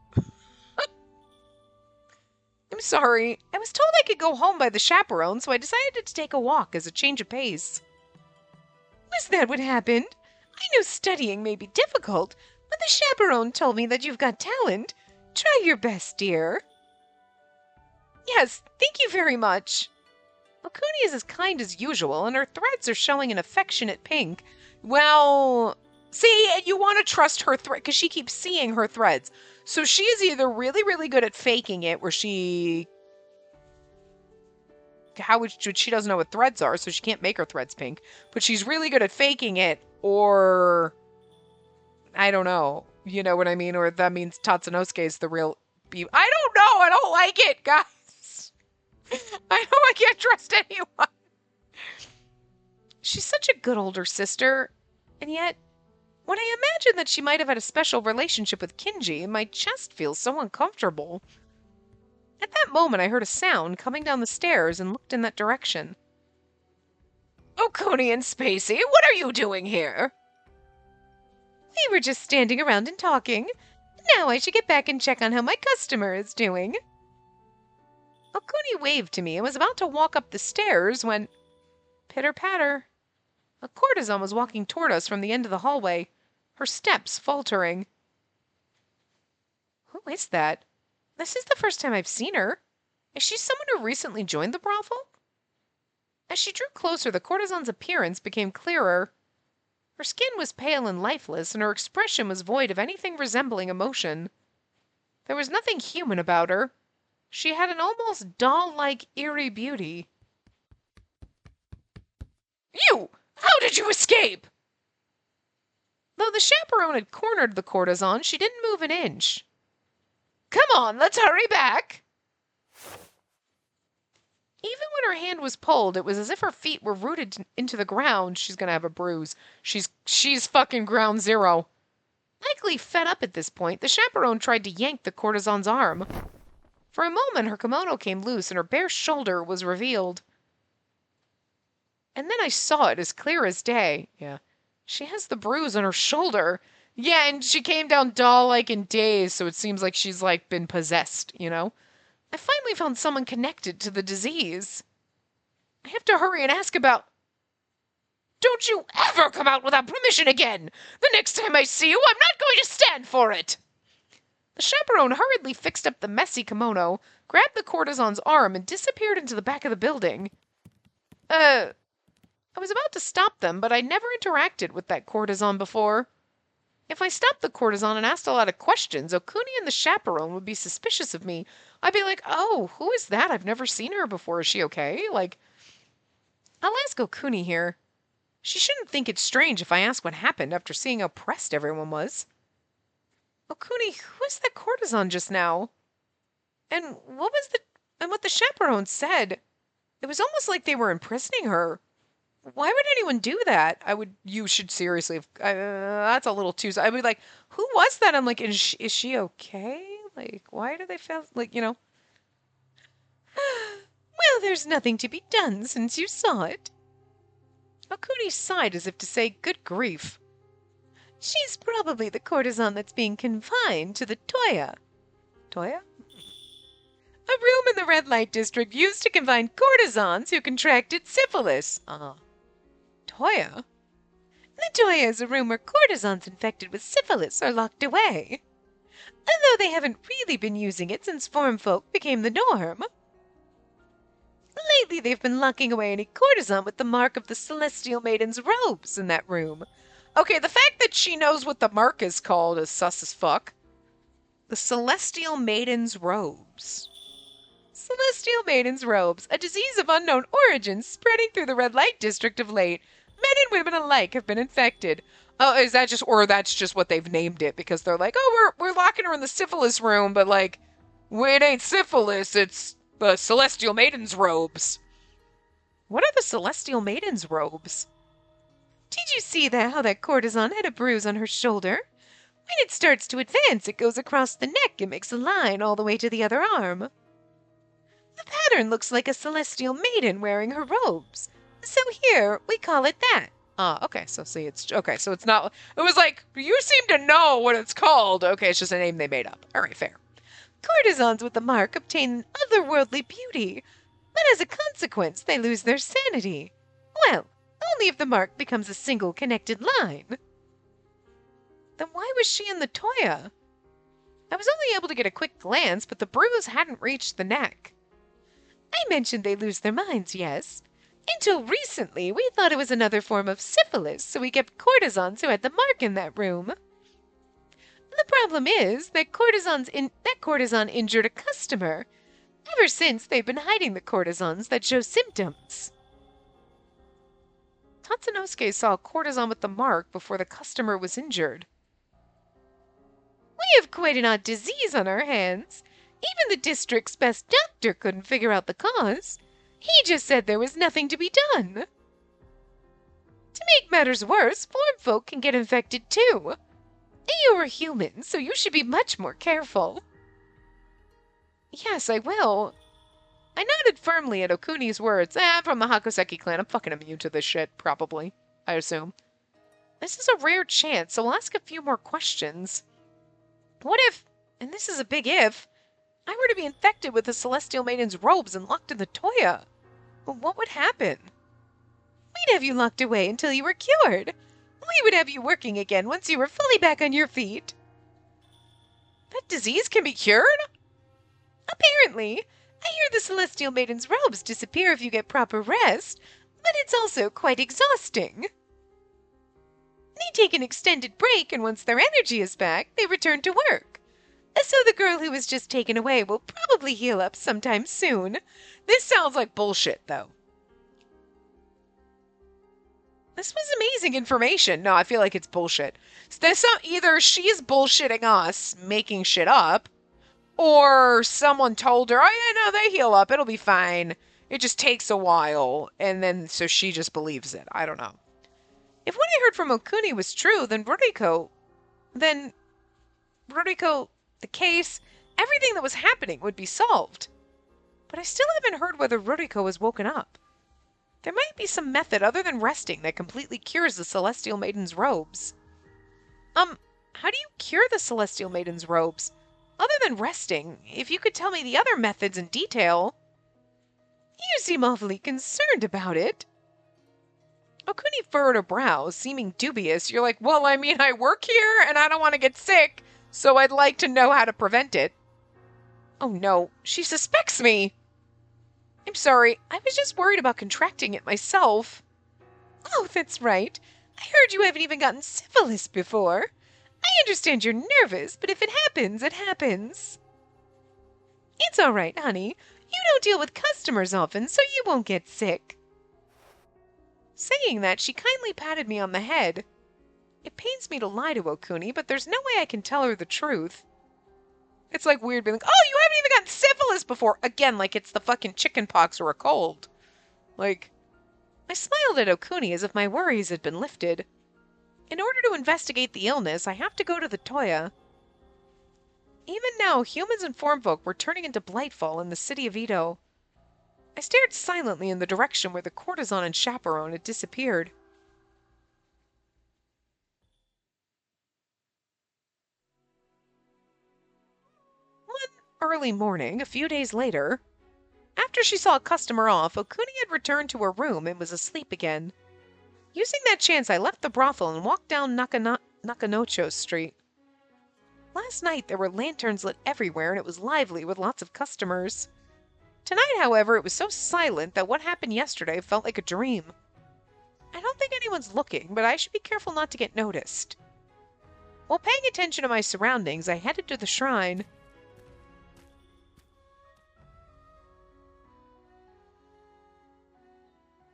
I'm sorry. I was told I could go home by the chaperone, so I decided to take a walk as a change of pace. Was that what happened? I know studying may be difficult, but the chaperone told me that you've got talent. Try your best, dear. Yes, thank you very much. Okuni is as kind as usual, and her threads are showing an affectionate pink. Well, see, you want to trust her thread, because she keeps seeing her threads. So she is either really, really good at faking it, where she... she doesn't know what threads are, so she can't make her threads pink. But she's really good at faking it, or... I don't know. You know what I mean? Or that means Tatsunosuke is the real... I don't know! I don't like it, guys! I know I can't trust anyone! She's such a good older sister, and yet... When I imagine that she might have had a special relationship with Kinji, my chest feels so uncomfortable. At that moment, I heard a sound coming down the stairs and looked in that direction. Okuni and Spacey, what are you doing here? We were just standing around and talking. Now I should get back and check on how my customer is doing. Okuni waved to me and was about to walk up the stairs when... Pitter-patter. A courtesan was walking toward us from the end of the hallway, her steps faltering. Who is that? This is the first time I've seen her. Is she someone who recently joined the brothel? As she drew closer, the courtesan's appearance became clearer. Her skin was pale and lifeless, and her expression was void of anything resembling emotion. There was nothing human about her. She had an almost doll-like eerie beauty. You! How did you escape? Though the chaperone had cornered the courtesan, she didn't move an inch. Come on, let's hurry back. Even when her hand was pulled, it was as if her feet were rooted into the ground. She's gonna have a bruise. She's fucking ground zero. Likely fed up at this point, the chaperone tried to yank the courtesan's arm. For a moment, her kimono came loose and her bare shoulder was revealed. And then I saw it as clear as day. Yeah, she has the bruise on her shoulder. Yeah, and she came down doll-like and dazed, so it seems like she's, like, been possessed, you know? I finally found someone connected to the disease. I have to hurry and ask about... Don't you ever come out without permission again! The next time I see you, I'm not going to stand for it! The chaperone hurriedly fixed up the messy kimono, grabbed the courtesan's arm, and disappeared into the back of the building. I was about to stop them, but I'd never interacted with that courtesan before. If I stopped the courtesan and asked a lot of questions, Okuni and the chaperone would be suspicious of me. I'd be like, oh, who is that? I've never seen her before. Is she okay? Like, I'll ask Okuni here. She shouldn't think it's strange if I ask what happened after seeing how pressed everyone was. Okuni, who was that courtesan just now? And what the chaperone said? It was almost like they were imprisoning her. Why would anyone do that? You should seriously, that's a little too, I would be like, who was that? I'm like, is she okay? Like, why do they feel, like, you know? Well, there's nothing to be done since you saw it. Okuni sighed as if to say, good grief. She's probably the courtesan that's being confined to the Toya. Toya? A room in the red light district used to confine courtesans who contracted syphilis. Toya? The Toya is a room where courtesans infected with syphilis are locked away. Although they haven't really been using it since foreign folk became the norm. Lately they've been locking away any courtesan with the mark of the Celestial Maiden's robes in that room. Okay, the fact that she knows what the mark is called is sus as fuck. The Celestial Maiden's robes. Celestial Maiden's robes, a disease of unknown origin spreading through the red light district of late. Men and women alike have been infected. Oh, is that just, or that's just what they've named it because they're like, oh, we're locking her in the syphilis room, but like, it ain't syphilis, it's the Celestial Maiden's robes. What are the Celestial Maiden's robes? Did you see how that courtesan had a bruise on her shoulder? When it starts to advance, it goes across the neck and makes a line all the way to the other arm. The pattern looks like a celestial maiden wearing her robes. So here, we call it that. Okay, so see, so it's not, it was like, you seem to know what it's called. Okay, it's just a name they made up. All right, fair. Courtesans with the mark obtain otherworldly beauty, but as a consequence, they lose their sanity. Well, only if the mark becomes a single connected line. Then why was she in the Toya? I was only able to get a quick glance, but the bruise hadn't reached the neck. I mentioned they lose their minds, yes. Until recently, we thought it was another form of syphilis, so we kept courtesans who had the mark in that room. The problem is that courtesan injured a customer. Ever since, they've been hiding the courtesans that show symptoms. Tatsunosuke saw a courtesan with the mark before the customer was injured. We have quite an odd disease on our hands. Even the district's best doctor couldn't figure out the cause. He just said there was nothing to be done. To make matters worse, foreign folk can get infected too. You are human, so you should be much more careful. Yes, I will. I nodded firmly at Okuni's words. I'm from the Hakuseki clan. I'm fucking immune to this shit, probably. I assume. This is a rare chance, so I'll ask a few more questions. What if, and this is a big if, I were to be infected with the Celestial Maiden's robes and locked in the Toya? What would happen? We'd have you locked away until you were cured. We would have you working again once you were fully back on your feet. That disease can be cured? Apparently. I hear the Celestial Maiden's robes disappear if you get proper rest, but it's also quite exhausting. They take an extended break, and once their energy is back, they return to work. So the girl who was just taken away will probably heal up sometime soon. This sounds like bullshit, though. This was amazing information. No, I feel like it's bullshit. Either she's bullshitting us, making shit up, or someone told her, oh, yeah, no, they heal up. It'll be fine. It just takes a while. And then, so she just believes it. I don't know. If what I heard from Okuni was true, then Ruriko, the case, everything that was happening would be solved. But I still haven't heard whether Ruriko has woken up. There might be some method other than resting that completely cures the Celestial Maiden's robes. How do you cure the Celestial Maiden's robes? Other than resting, if you could tell me the other methods in detail. You seem awfully concerned about it. Okuni furrowed her brows, seeming dubious. You're like, well, I mean, I work here and I don't want to get sick, so I'd like to know how to prevent it. Oh no, she suspects me. I'm sorry, I was just worried about contracting it myself. Oh, that's right. I heard you haven't even gotten syphilis before. I understand you're nervous, but if it happens, it happens. It's all right, honey. You don't deal with customers often, so you won't get sick. Saying that, she kindly patted me on the head. It pains me to lie to Okuni, but there's no way I can tell her the truth. It's like weird being like, oh, you haven't even gotten syphilis before. Again, like it's the fucking chicken pox or a cold. Like, I smiled at Okuni as if my worries had been lifted. In order to investigate the illness, I have to go to the Toya. Even now, humans and formfolk were turning into Blightfall in the city of Ito. I stared silently in the direction where the courtesan and chaperone had disappeared. One early morning, a few days later, after she saw a customer off, Okuni had returned to her room and was asleep again. Using that chance, I left the brothel and walked down Nakanocho Street. Last night, there were lanterns lit everywhere and it was lively with lots of customers. Tonight, however, it was so silent that what happened yesterday felt like a dream. I don't think anyone's looking, but I should be careful not to get noticed. While paying attention to my surroundings, I headed to the shrine.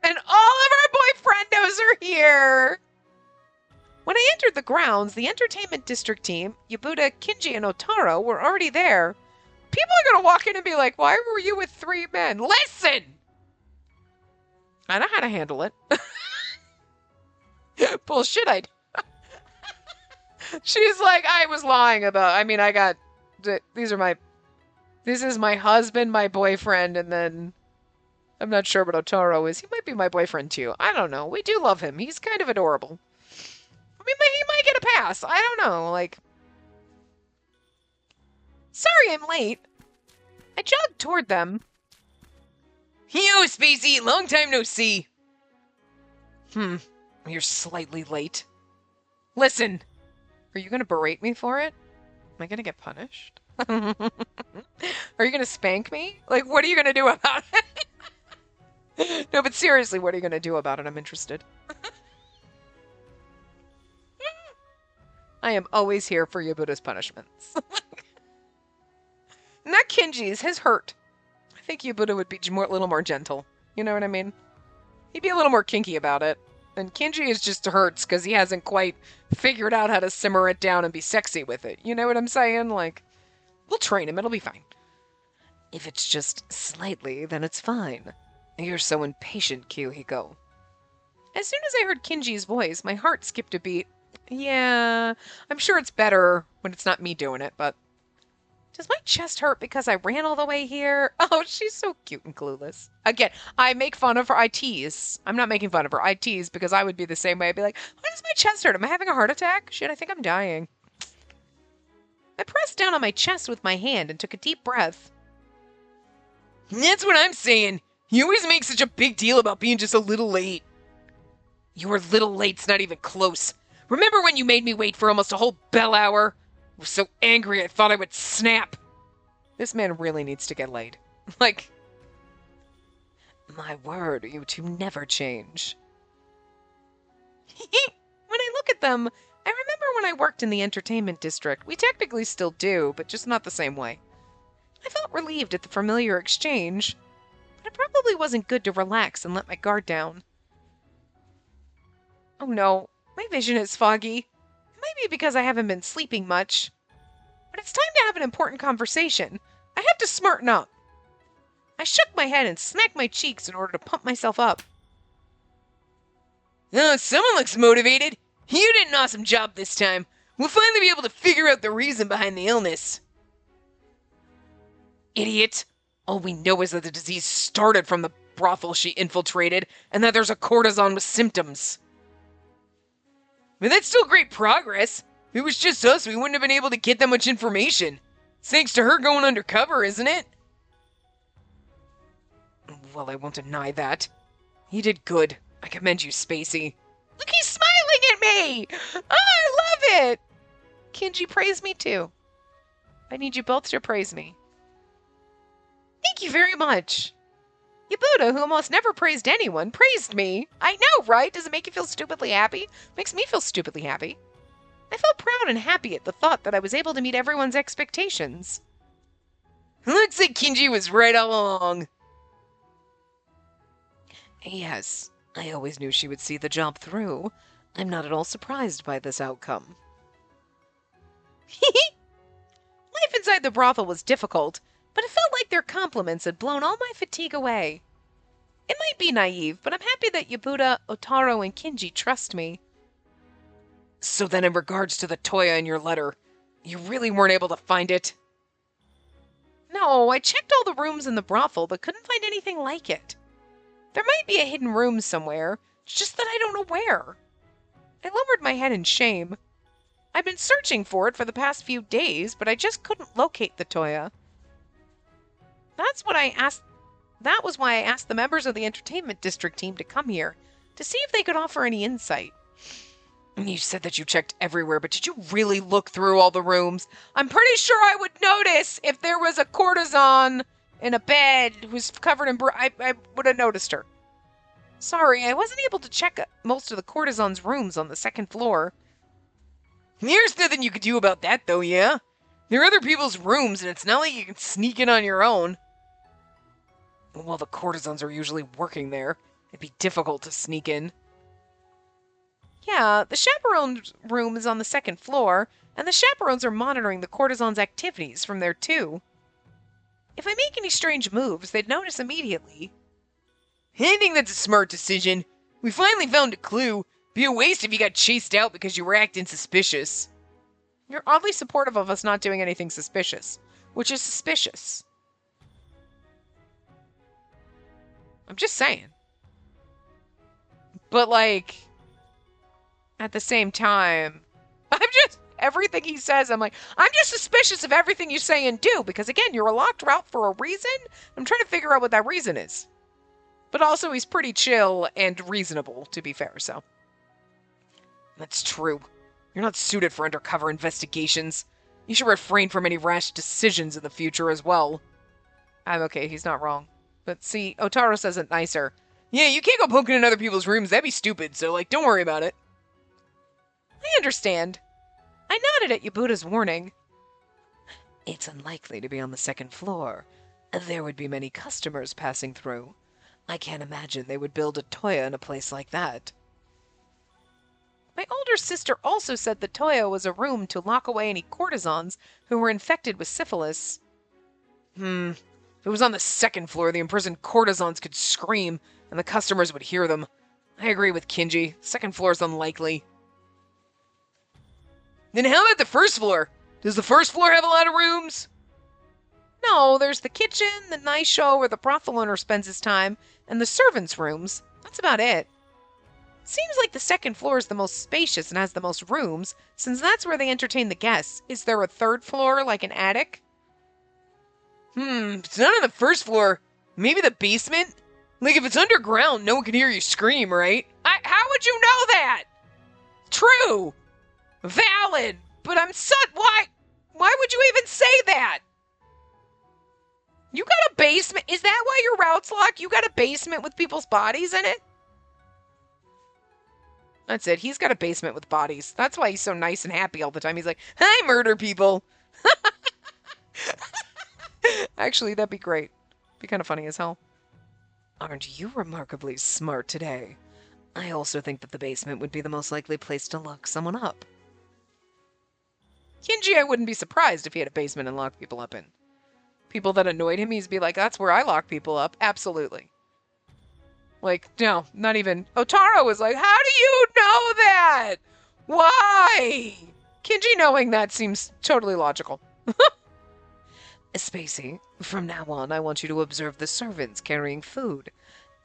And all of our boyfriendos are here! When I entered the grounds, the entertainment district team, Yabuta, Kinji, and Otaro were already there. People are going to walk in and be like, why were you with 3 men? Listen! I know how to handle it. Bullshit, She's like, I was lying about, I mean, I got, this is my husband, my boyfriend, and then I'm not sure what Otaro is. He might be my boyfriend too. I don't know. We do love him. He's kind of adorable. I mean, he might get a pass. I don't know, like... Sorry I'm late. I jogged toward them. Yo, Spacey, long time no see. You're slightly late. Listen, are you gonna berate me for it? Am I gonna get punished? Are you gonna spank me? Like, what are you gonna do about it? No, but seriously, what are you gonna do about it? I'm interested. I am always here for Yabuda's punishments. Not Kinji's, his hurt. I think Yabuta would be a little more gentle. You know what I mean? He'd be a little more kinky about it. And Kinji is just hurts because he hasn't quite figured out how to simmer it down and be sexy with it. You know what I'm saying? Like, we'll train him, it'll be fine. If it's just slightly, then it's fine. You're so impatient, Kyuhiko. As soon as I heard Kinji's voice, my heart skipped a beat. Yeah, I'm sure it's better when it's not me doing it, but... Does my chest hurt because I ran all the way here? Oh, she's so cute and clueless. Again, I make fun of her. I tease. I'm not making fun of her. I tease because I would be the same way. I'd be like, why does my chest hurt? Am I having a heart attack? Shit, I think I'm dying. I pressed down on my chest with my hand and took a deep breath. That's what I'm saying. You always make such a big deal about being just a little late. Your little late's not even close. Remember when you made me wait for almost a whole bell hour? I was so angry I thought I would snap. This man really needs to get laid. Like, my word, you two never change. When I look at them, I remember when I worked in the entertainment district. We technically still do, but just not the same way. I felt relieved at the familiar exchange, but it probably wasn't good to relax and let my guard down. Oh no, my vision is foggy. It might be because I haven't been sleeping much. But it's time to have an important conversation. I have to smarten up. I shook my head and smacked my cheeks in order to pump myself up. Oh, someone looks motivated. You did an awesome job this time. We'll finally be able to figure out the reason behind the illness. Idiot. All we know is that the disease started from the brothel she infiltrated, and that there's a courtesan with symptoms. But that's still great progress. If it was just us, we wouldn't have been able to get that much information. It's thanks to her going undercover, isn't it? Well, I won't deny that. You did good. I commend you, Spacey. Look, he's smiling at me! Oh, I love it! Kinji praised me too. I need you both to praise me. Thank you very much. Yabuta, who almost never praised anyone, praised me. I know, right? Does it make you feel stupidly happy? Makes me feel stupidly happy. I felt proud and happy at the thought that I was able to meet everyone's expectations. Looks like Kinji was right all along. Yes, I always knew she would see the job through. I'm not at all surprised by this outcome. Life inside the brothel was difficult, but it felt like their compliments had blown all my fatigue away. It might be naive, but I'm happy that Yabuta, Otaro, and Kinji trust me. So then in regards to the Toya in your letter, you really weren't able to find it? No, I checked all the rooms in the brothel, but couldn't find anything like it. There might be a hidden room somewhere, it's just that I don't know where. I lowered my head in shame. I've been searching for it for the past few days, but I just couldn't locate the Toya. That was why I asked the members of the entertainment district team to come here, to see if they could offer any insight. You said that you checked everywhere, but did you really look through all the rooms? I'm pretty sure I would notice if there was a courtesan in a bed who's covered in I would have noticed her. Sorry, I wasn't able to check most of the courtesan's rooms on the second floor. There's nothing you could do about that, though, yeah? They're other people's rooms, and it's not like you can sneak in on your own. Well, the courtesans are usually working there. It'd be difficult to sneak in. Yeah, the chaperone's room is on the second floor, and the chaperones are monitoring the courtesan's activities from there, too. If I make any strange moves, they'd notice immediately. I think that's a smart decision. We finally found a clue. Be a waste if you got chased out because you were acting suspicious. You're oddly supportive of us not doing anything suspicious, which is suspicious. I'm just saying. But, like, at the same time, everything he says, I'm just suspicious of everything you say and do, because again, you're a locked route for a reason. I'm trying to figure out what that reason is. But also, he's pretty chill and reasonable, to be fair, so. That's true. You're not suited for undercover investigations. You should refrain from any rash decisions in the future as well. I'm okay, he's not wrong. But see, Otaro says it nicer. Yeah, you can't go poking in other people's rooms, that'd be stupid, so, don't worry about it. I understand. I nodded at Yabuta's warning. It's unlikely to be on the second floor. There would be many customers passing through. I can't imagine they would build a Toya in a place like that. My older sister also said the Toya was a room to lock away any courtesans who were infected with syphilis. If it was on the second floor, the imprisoned courtesans could scream, and the customers would hear them. I agree with Kinji. Second floor is unlikely. Then how about the first floor? Does the first floor have a lot of rooms? No, there's the kitchen, the nice show where the brothel owner spends his time, and the servants' rooms. That's about it. Seems like the second floor is the most spacious and has the most rooms, since that's where they entertain the guests. Is there a third floor, like an attic? It's not on the first floor. Maybe the basement? Like, if it's underground, no one can hear you scream, right? How would you know that? True. Valid. But why would you even say that? You got a basement? Is that why your route's locked? You got a basement with people's bodies in it? That's it. He's got a basement with bodies. That's why he's so nice and happy all the time. He's like, I murder people. Actually, that'd be great. Be kind of funny as hell. Aren't you remarkably smart today? I also think that the basement would be the most likely place to lock someone up. Kinji, I wouldn't be surprised if he had a basement and locked people up in. People that annoyed him, he'd be like, that's where I lock people up. Absolutely. Like, no, not even. Otaro was like, how do you know that? Why? Kinji knowing that seems totally logical. Spacey, from now on, I want you to observe the servants carrying food.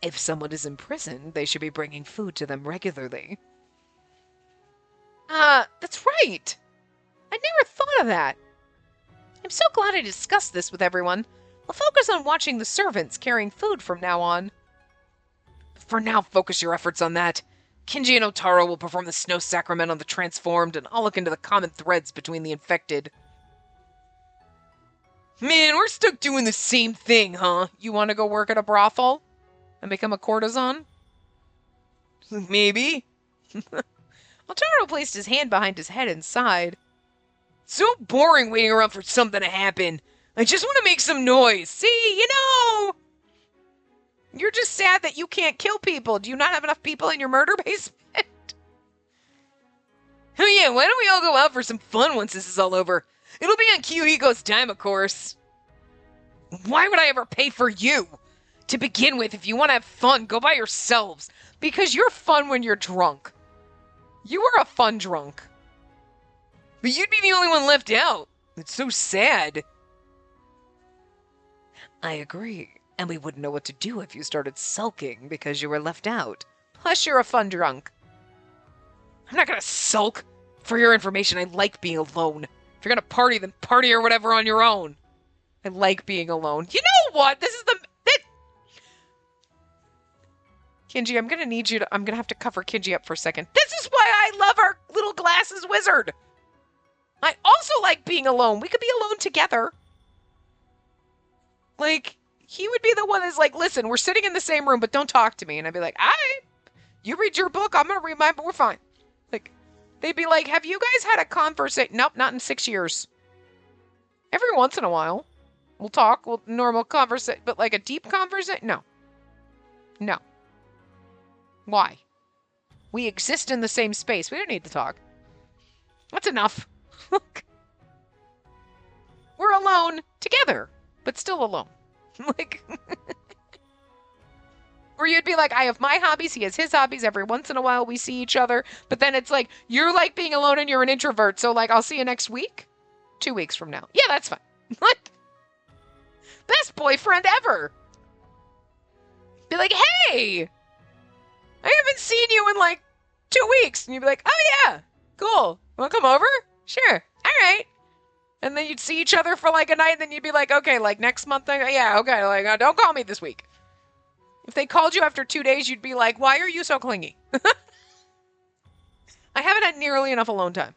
If someone is in prison, they should be bringing food to them regularly. That's right. I never thought of that. I'm so glad I discussed this with everyone. I'll focus on watching the servants carrying food from now on. For now, focus your efforts on that. Kinji and Otaro will perform the snow sacrament on the transformed, and I'll look into the common threads between the infected. Man, we're stuck doing the same thing, huh? You want to go work at a brothel and become a courtesan? Maybe. Otaro placed his hand behind his head and sighed. So boring waiting around for something to happen. I just want to make some noise. See, you're just sad that you can't kill people. Do you not have enough people in your murder basement? Oh yeah, why don't we all go out for some fun once this is all over? It'll be on Kyuhiko's time, of course. Why would I ever pay for you? To begin with, if you want to have fun, go by yourselves. Because you're fun when you're drunk. You are a fun drunk. But you'd be the only one left out. It's so sad. I agree. And we wouldn't know what to do if you started sulking because you were left out. Plus, you're a fun drunk. I'm not gonna sulk. For your information, I like being alone. If you're gonna party, then party or whatever on your own. I like being alone. You know what? This is Kinji, I'm gonna have to cover Kinji up for a second. This is why I love our little glasses wizard. I also like being alone. We could be alone together. Like, he would be the one that's like, listen, we're sitting in the same room, but don't talk to me. And I'd be like, all right, you read your book, I'm gonna read mine, but we're fine. Like, they'd be like, have you guys had a conversation? Nope, not in 6 years. Every once in a while, we'll talk, normal conversation, but like a deep conversation? No. No. Why? We exist in the same space. We don't need to talk. That's enough. We're alone together, but still alone. Like, or you'd be like, I have my hobbies, he has his hobbies. Every once in a while we see each other, but then it's like, you're like being alone and you're an introvert. So like, I'll see you next week, 2 weeks from now. Yeah, that's fine. What? Best boyfriend ever. Be like, hey, I haven't seen you in like 2 weeks. And you'd be like, oh yeah, cool. Want to come over? Sure. All right. And then you'd see each other for like a night, and then you'd be like, okay, like next month, yeah, okay, like don't call me this week. If they called you after 2 days, you'd be like, why are you so clingy? I haven't had nearly enough alone time.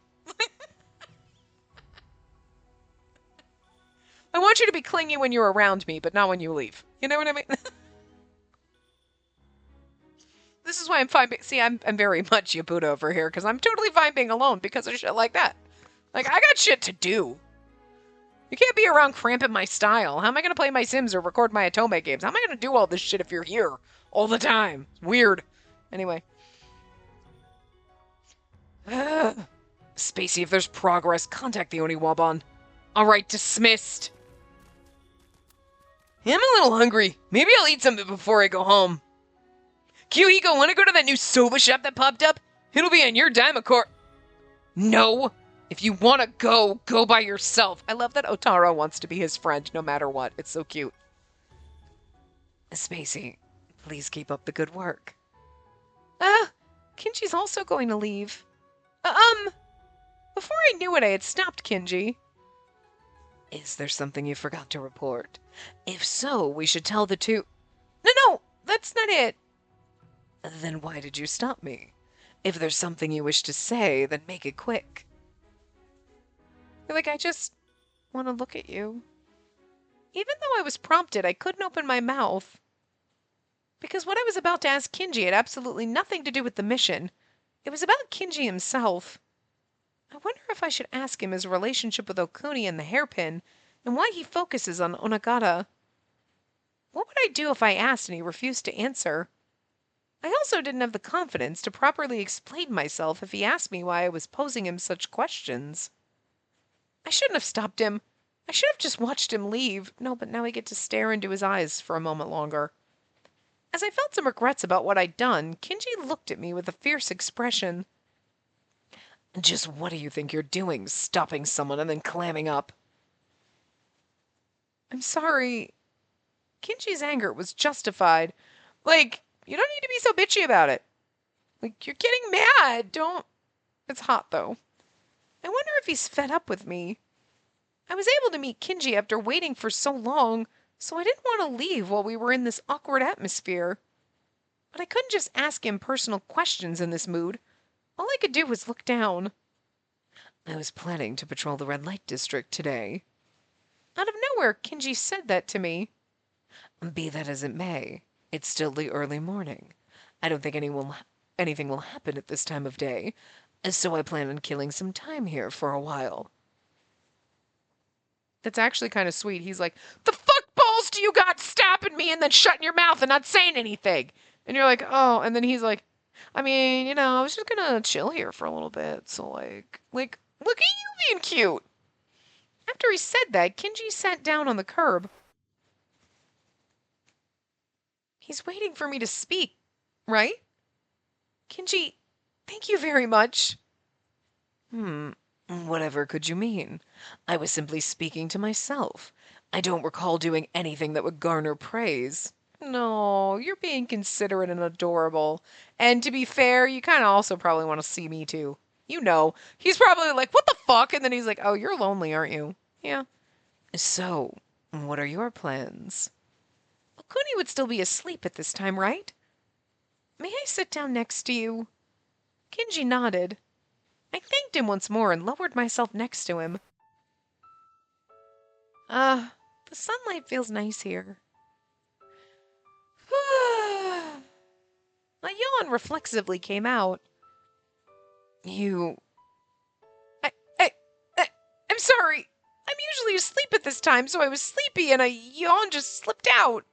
I want you to be clingy when you're around me, but not when you leave. You know what I mean? This is why I'm fine. See, I'm very much Yabuda over here, because I'm totally fine being alone because of shit like that. Like, I got shit to do. You can't be around cramping my style. How am I going to play my Sims or record my Atome games? How am I going to do all this shit if you're here all the time? It's weird. Anyway. Spacey, if there's progress, contact the Oniwaban. Alright, dismissed. I'm a little hungry. Maybe I'll eat something before I go home. Kyuhiko, wanna go to that new soba shop that popped up? It'll be on your dime, of course. No. If you want to go by yourself. I love that Otaro wants to be his friend no matter what. It's so cute. Spacey, please keep up the good work. Kinji's also going to leave. Before I knew it, I had stopped Kinji. Is there something you forgot to report? If so, we should tell the two... No, that's not it. Then why did you stop me? If there's something you wish to say, then make it quick. Like, I just want to look at you. Even though I was prompted, I couldn't open my mouth. Because what I was about to ask Kinji had absolutely nothing to do with the mission. It was about Kinji himself. I wonder if I should ask him his relationship with Okuni and the hairpin, and why he focuses on Onagata. What would I do if I asked and he refused to answer? I also didn't have the confidence to properly explain myself if he asked me why I was posing him such questions. I shouldn't have stopped him. I should have just watched him leave. No, but now I get to stare into his eyes for a moment longer. As I felt some regrets about what I'd done, Kinji looked at me with a fierce expression. Just what do you think you're doing, stopping someone and then clamming up? I'm sorry. Kinji's anger was justified. Like, you don't need to be so bitchy about it. Like, you're getting mad. Don't. It's hot, though. I wonder if he's fed up with me. I was able to meet Kinji after waiting for so long, so I didn't want to leave while we were in this awkward atmosphere. But I couldn't just ask him personal questions in this mood. All I could do was look down. I was planning to patrol the red light district today. Out of nowhere, Kinji said that to me. Be that as it may, it's still the early morning. I don't think anything will happen at this time of day, so I plan on killing some time here for a while. That's actually kind of sweet. He's like, the fuck balls do you got stopping me and then shutting your mouth and not saying anything? And you're like, oh, and then he's like, I mean, I was just gonna chill here for a little bit. So look at you being cute. After he said that, Kinji sat down on the curb. He's waiting for me to speak, right? Kinji, thank you very much. Whatever could you mean? I was simply speaking to myself. I don't recall doing anything that would garner praise. No, you're being considerate and adorable. And to be fair, you kind of also probably want to see me too. He's probably like, what the fuck? And then he's like, oh, you're lonely, aren't you? Yeah. So, what are your plans? Okuni would still be asleep at this time, right? May I sit down next to you? Kinji nodded. I thanked him once more and lowered myself next to him. The sunlight feels nice here. A yawn reflexively came out. You. I, I, I'm sorry. I'm usually asleep at this time, so I was sleepy and a yawn just slipped out.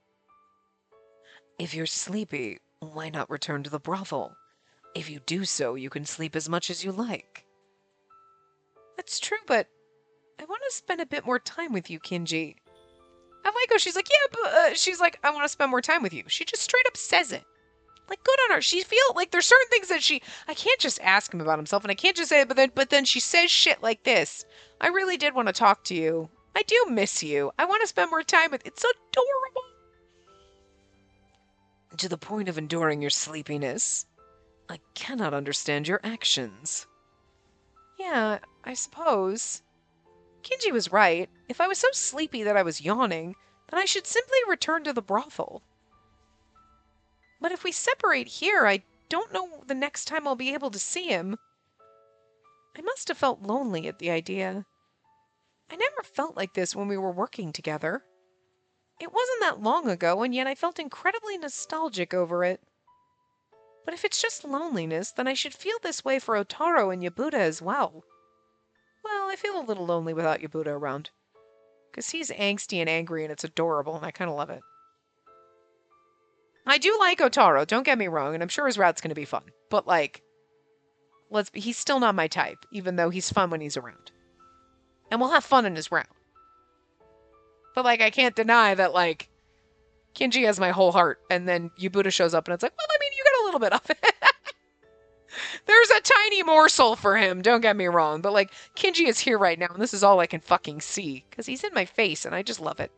If you're sleepy, why not return to the brothel? If you do so, you can sleep as much as you like. That's true, but I want to spend a bit more time with you, Kinji. I like how she's like, yeah, but she's like, I want to spend more time with you. She just straight up says it. Like, good on her. She feel like there's certain things that I can't just ask him about himself, and I can't just say it, but then she says shit like this. I really did want to talk to you. I do miss you. I want to spend more time with. It's adorable. To the point of enduring your sleepiness. I cannot understand your actions. Yeah, I suppose. Kinji was right. If I was so sleepy that I was yawning, then I should simply return to the brothel. But if we separate here, I don't know the next time I'll be able to see him. I must have felt lonely at the idea. I never felt like this when we were working together. It wasn't that long ago, and yet I felt incredibly nostalgic over it. But if it's just loneliness, then I should feel this way for Otaro and Yabuta as well. Well, I feel a little lonely without Yabuta around. Because he's angsty and angry, and it's adorable, and I kind of love it. I do like Otaro, don't get me wrong, and I'm sure his route's going to be fun. But, he's still not my type, even though he's fun when he's around. And we'll have fun in his route. But, I can't deny that, Kinji has my whole heart, and then Yabuta shows up, and it's like, well, I mean, you got a little bit of it. There's a tiny morsel for him, don't get me wrong, but, Kinji is here right now, and this is all I can fucking see, because he's in my face, and I just love it.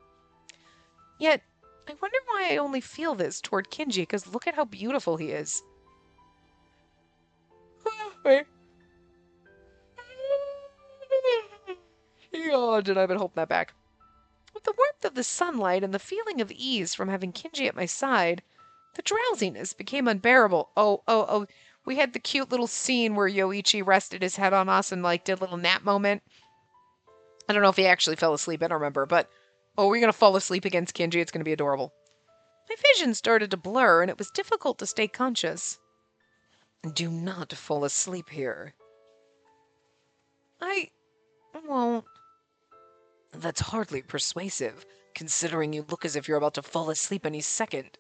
Yet, I wonder why I only feel this toward Kinji, because look at how beautiful he is. Wait. Oh, did I been holding that back? With the warmth of the sunlight and the feeling of ease from having Kinji at my side, the drowsiness became unbearable. Oh, we had the cute little scene where Yoichi rested his head on us and, did a little nap moment. I don't know if he actually fell asleep, I don't remember, but, we're gonna fall asleep against Kinji, it's gonna be adorable. My vision started to blur, and it was difficult to stay conscious. Do not fall asleep here. I won't. That's hardly persuasive, considering you look as if you're about to fall asleep any second.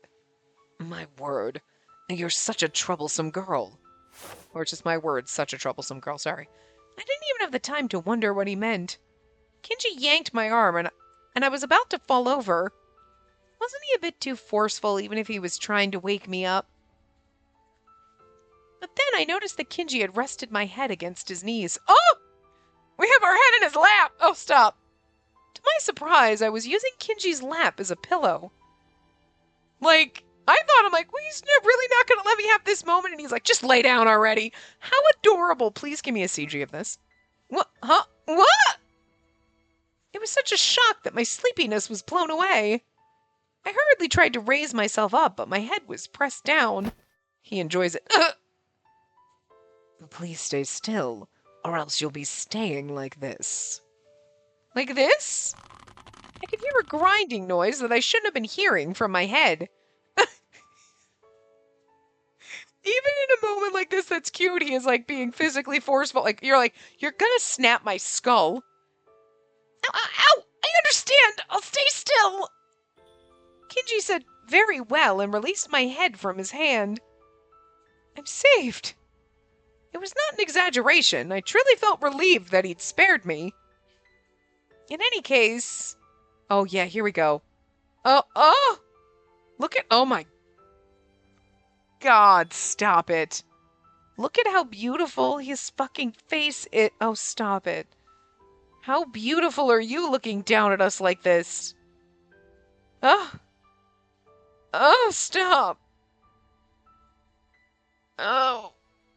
My word, You're such a troublesome girl. Or just my words, such a troublesome girl, sorry. I didn't even have the time to wonder what he meant. Kinji yanked my arm, and I was about to fall over. Wasn't he a bit too forceful, even if he was trying to wake me up? But then I noticed that Kinji had rested my head against his knees. Oh! We have our head in his lap! Oh, stop. To my surprise, I was using Kinji's lap as a pillow. Like, I thought, I'm like, well, he's really not going to let me have this moment. And he's like, just lay down already. How adorable. Please give me a CG of this. What? Huh? What? It was such a shock that my sleepiness was blown away. I hurriedly tried to raise myself up, but my head was pressed down. He enjoys it. Please stay still, or else you'll be staying like this. Like this? I could hear a grinding noise that I shouldn't have been hearing from my head. Even in a moment like this that's cute, he is like being physically forceful. Like, you're gonna snap my skull. Ow, ow, ow! I understand! I'll stay still! Kinji said very well and released my head from his hand. I'm saved. It was not an exaggeration. I truly felt relieved that he'd spared me. In any case... Oh, yeah, here we go. Oh! Look at... Oh, my... God, stop it. Look at how beautiful his fucking face is. Oh, stop it. How beautiful are you looking down at us like this? Oh, stop. Oh,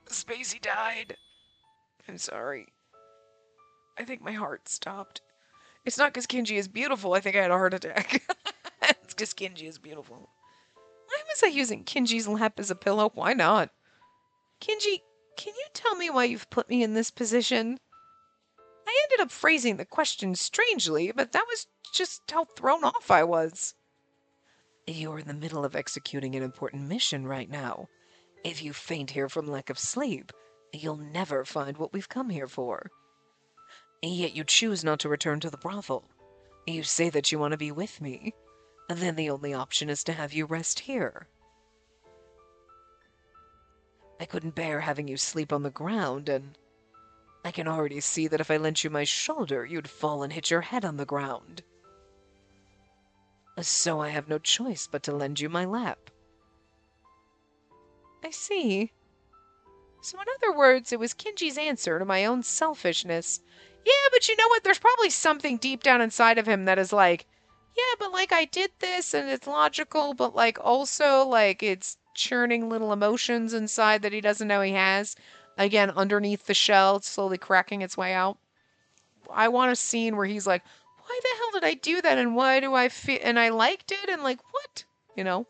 Spacey died. I'm sorry. I think my heart stopped. It's not because Kinji is beautiful. I think I had a heart attack. It's because Kinji is beautiful. Why was I using Kinji's lap as a pillow? Why not? Kinji, can you tell me why you've put me in this position? I ended up phrasing the question strangely, but that was just how thrown off I was. You're in the middle of executing an important mission right now. If you faint here from lack of sleep, you'll never find what we've come here for. Yet you choose not to return to the brothel. You say that you want to be with me. Then the only option is to have you rest here. I couldn't bear having you sleep on the ground, and I can already see that if I lent you my shoulder, you'd fall and hit your head on the ground. So I have no choice but to lend you my lap. I see. So in other words, it was Kinji's answer to my own selfishness. Yeah, but you know what? There's probably something deep down inside of him that is like, yeah, but like I did this and it's logical, but like also like it's churning little emotions inside that he doesn't know he has. Again, underneath the shell, it's slowly cracking its way out. I want a scene where he's like, why the hell did I do that? And why do I feel, and I liked it? And like, what? You know?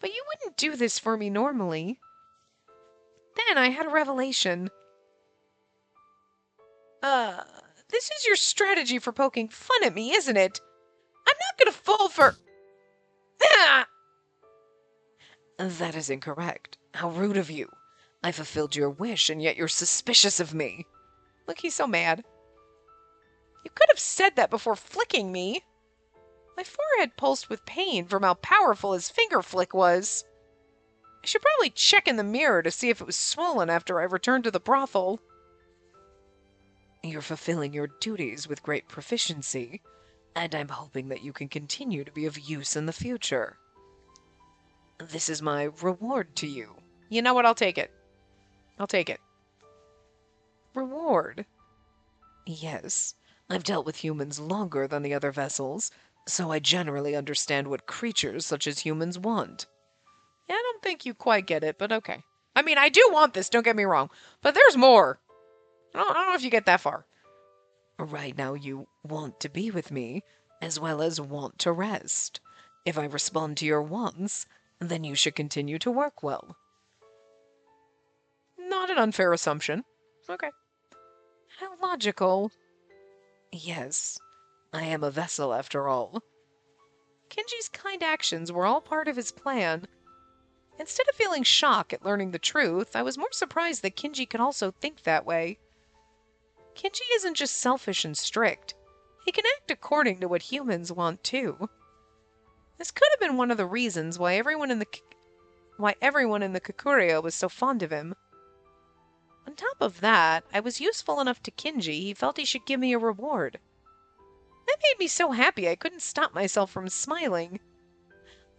But you wouldn't do this for me normally. Then I had a revelation. This is your strategy for poking fun at me, isn't it? I'm not gonna fall for... That is incorrect. How rude of you. I fulfilled your wish, and yet you're suspicious of me. Look, he's so mad. You could have said that before flicking me. My forehead pulsed with pain from how powerful his finger flick was. I should probably check in the mirror to see if it was swollen after I returned to the brothel. You're fulfilling your duties with great proficiency, and I'm hoping that you can continue to be of use in the future. This is my reward to you. You know what? I'll take it. I'll take it. Reward? Yes. I've dealt with humans longer than the other vessels, so I generally understand what creatures such as humans want. Yeah, I don't think you quite get it, but okay. I mean, I do want this, don't get me wrong, but there's more. I don't know if you get that far. Right now you want to be with me, as well as want to rest. If I respond to your wants, then you should continue to work well. Not an unfair assumption. Okay. How logical. Yes, I am a vessel after all. Kinji's kind actions were all part of his plan. Instead of feeling shock at learning the truth, I was more surprised that Kinji could also think that way. Kinji isn't just selfish and strict. He can act according to what humans want too. This could have been one of the reasons why everyone in the... why everyone in the Kikuria was so fond of him. On top of that, I was useful enough to Kinji, he felt he should give me a reward. That made me so happy I couldn't stop myself from smiling.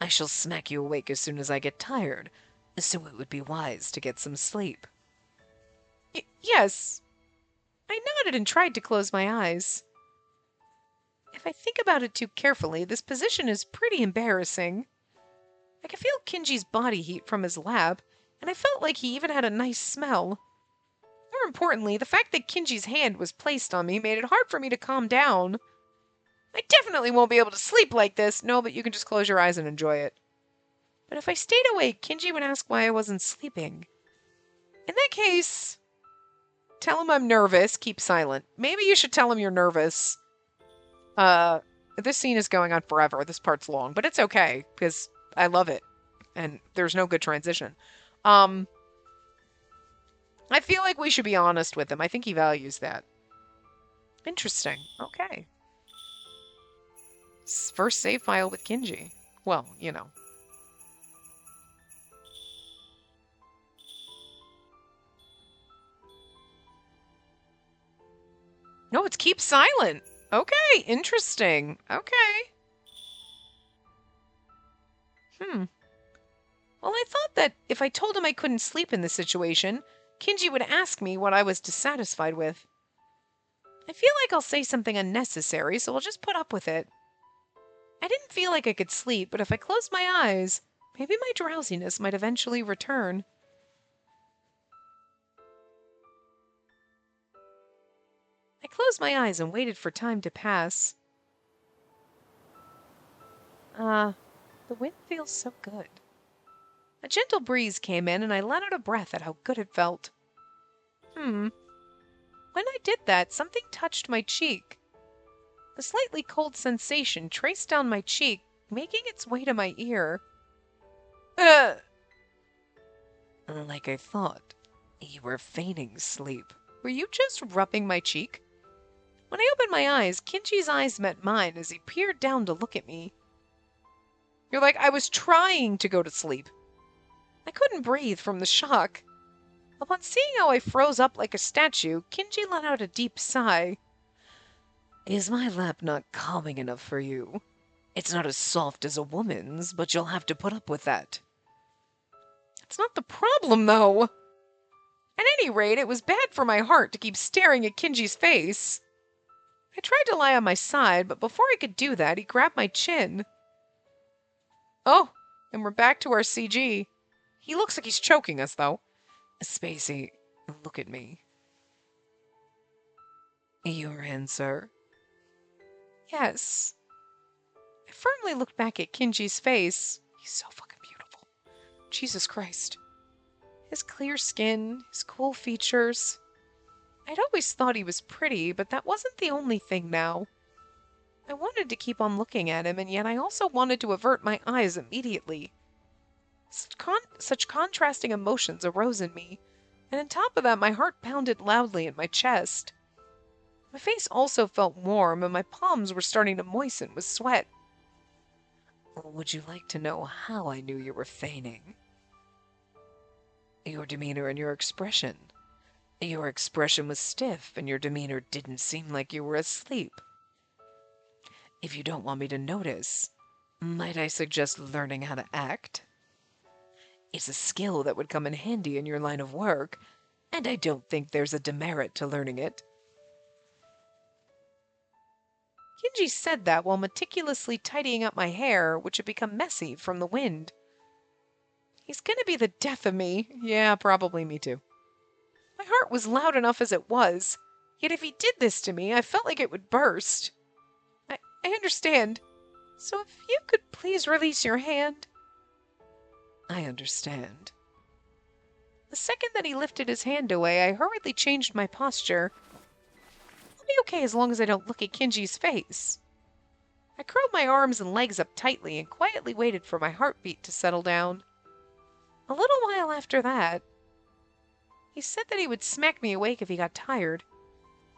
I shall smack you awake as soon as I get tired, so it would be wise to get some sleep. Yes. I nodded and tried to close my eyes. If I think about it too carefully, this position is pretty embarrassing. I could feel Kinji's body heat from his lap, and I felt like he even had a nice smell. More importantly, the fact that Kinji's hand was placed on me made it hard for me to calm down. I definitely won't be able to sleep like this. No, but you can just close your eyes and enjoy it. But if I stayed awake, Kinji would ask why I wasn't sleeping. In that case, tell him I'm nervous, keep silent. Maybe you should tell him you're nervous. This scene is going on forever. This part's long, but it's okay because I love it. And there's no good transition. I feel like we should be honest with him. I think he values that. Interesting. Okay. First save file with Kinji. Well, you know. No, it's keep silent. Okay, interesting. Okay. Well, I thought that if I told him I couldn't sleep in this situation, Kinji would ask me what I was dissatisfied with. I feel like I'll say something unnecessary, so I'll just put up with it. I didn't feel like I could sleep, but if I closed my eyes, maybe my drowsiness might eventually return. I closed my eyes and waited for time to pass. The wind feels so good. A gentle breeze came in and I let out a breath at how good it felt. When I did that, something touched my cheek. A slightly cold sensation traced down my cheek, making its way to my ear. Like I thought, you were feigning sleep. Were you just rubbing my cheek? When I opened my eyes, Kinji's eyes met mine as he peered down to look at me. You're like, I was trying to go to sleep. I couldn't breathe from the shock. Upon seeing how I froze up like a statue, Kinji let out a deep sigh. Is my lap not calming enough for you? It's not as soft as a woman's, but you'll have to put up with that. That's not the problem, though. At any rate, it was bad for my heart to keep staring at Kinji's face. I tried to lie on my side, but before I could do that, he grabbed my chin. Oh, and we're back to our CG. He looks like he's choking us, though. Spacey, look at me. Your hand, sir? Yes. I firmly looked back at Kinji's face. He's so fucking beautiful. Jesus Christ. His clear skin, his cool features. I'd always thought he was pretty, but that wasn't the only thing now. I wanted to keep on looking at him, and yet I also wanted to avert my eyes immediately. Such contrasting emotions arose in me, and on top of that, my heart pounded loudly in my chest. My face also felt warm, and my palms were starting to moisten with sweat. Would you like to know how I knew you were feigning? Your demeanor and your expression. Your expression was stiff, and your demeanor didn't seem like you were asleep. If you don't want me to notice, might I suggest learning how to act? It's a skill that would come in handy in your line of work, and I don't think there's a demerit to learning it. Kinji said that while meticulously tidying up my hair, which had become messy from the wind. He's gonna be the death of me. Yeah, probably me too. My heart was loud enough as it was, yet if he did this to me, I felt like it would burst. I understand. So if you could please release your hand. I understand. The second that he lifted his hand away, I hurriedly changed my posture. I'll be okay as long as I don't look at Kinji's face. I curled my arms and legs up tightly and quietly waited for my heartbeat to settle down. A little while after that, he said that he would smack me awake if he got tired.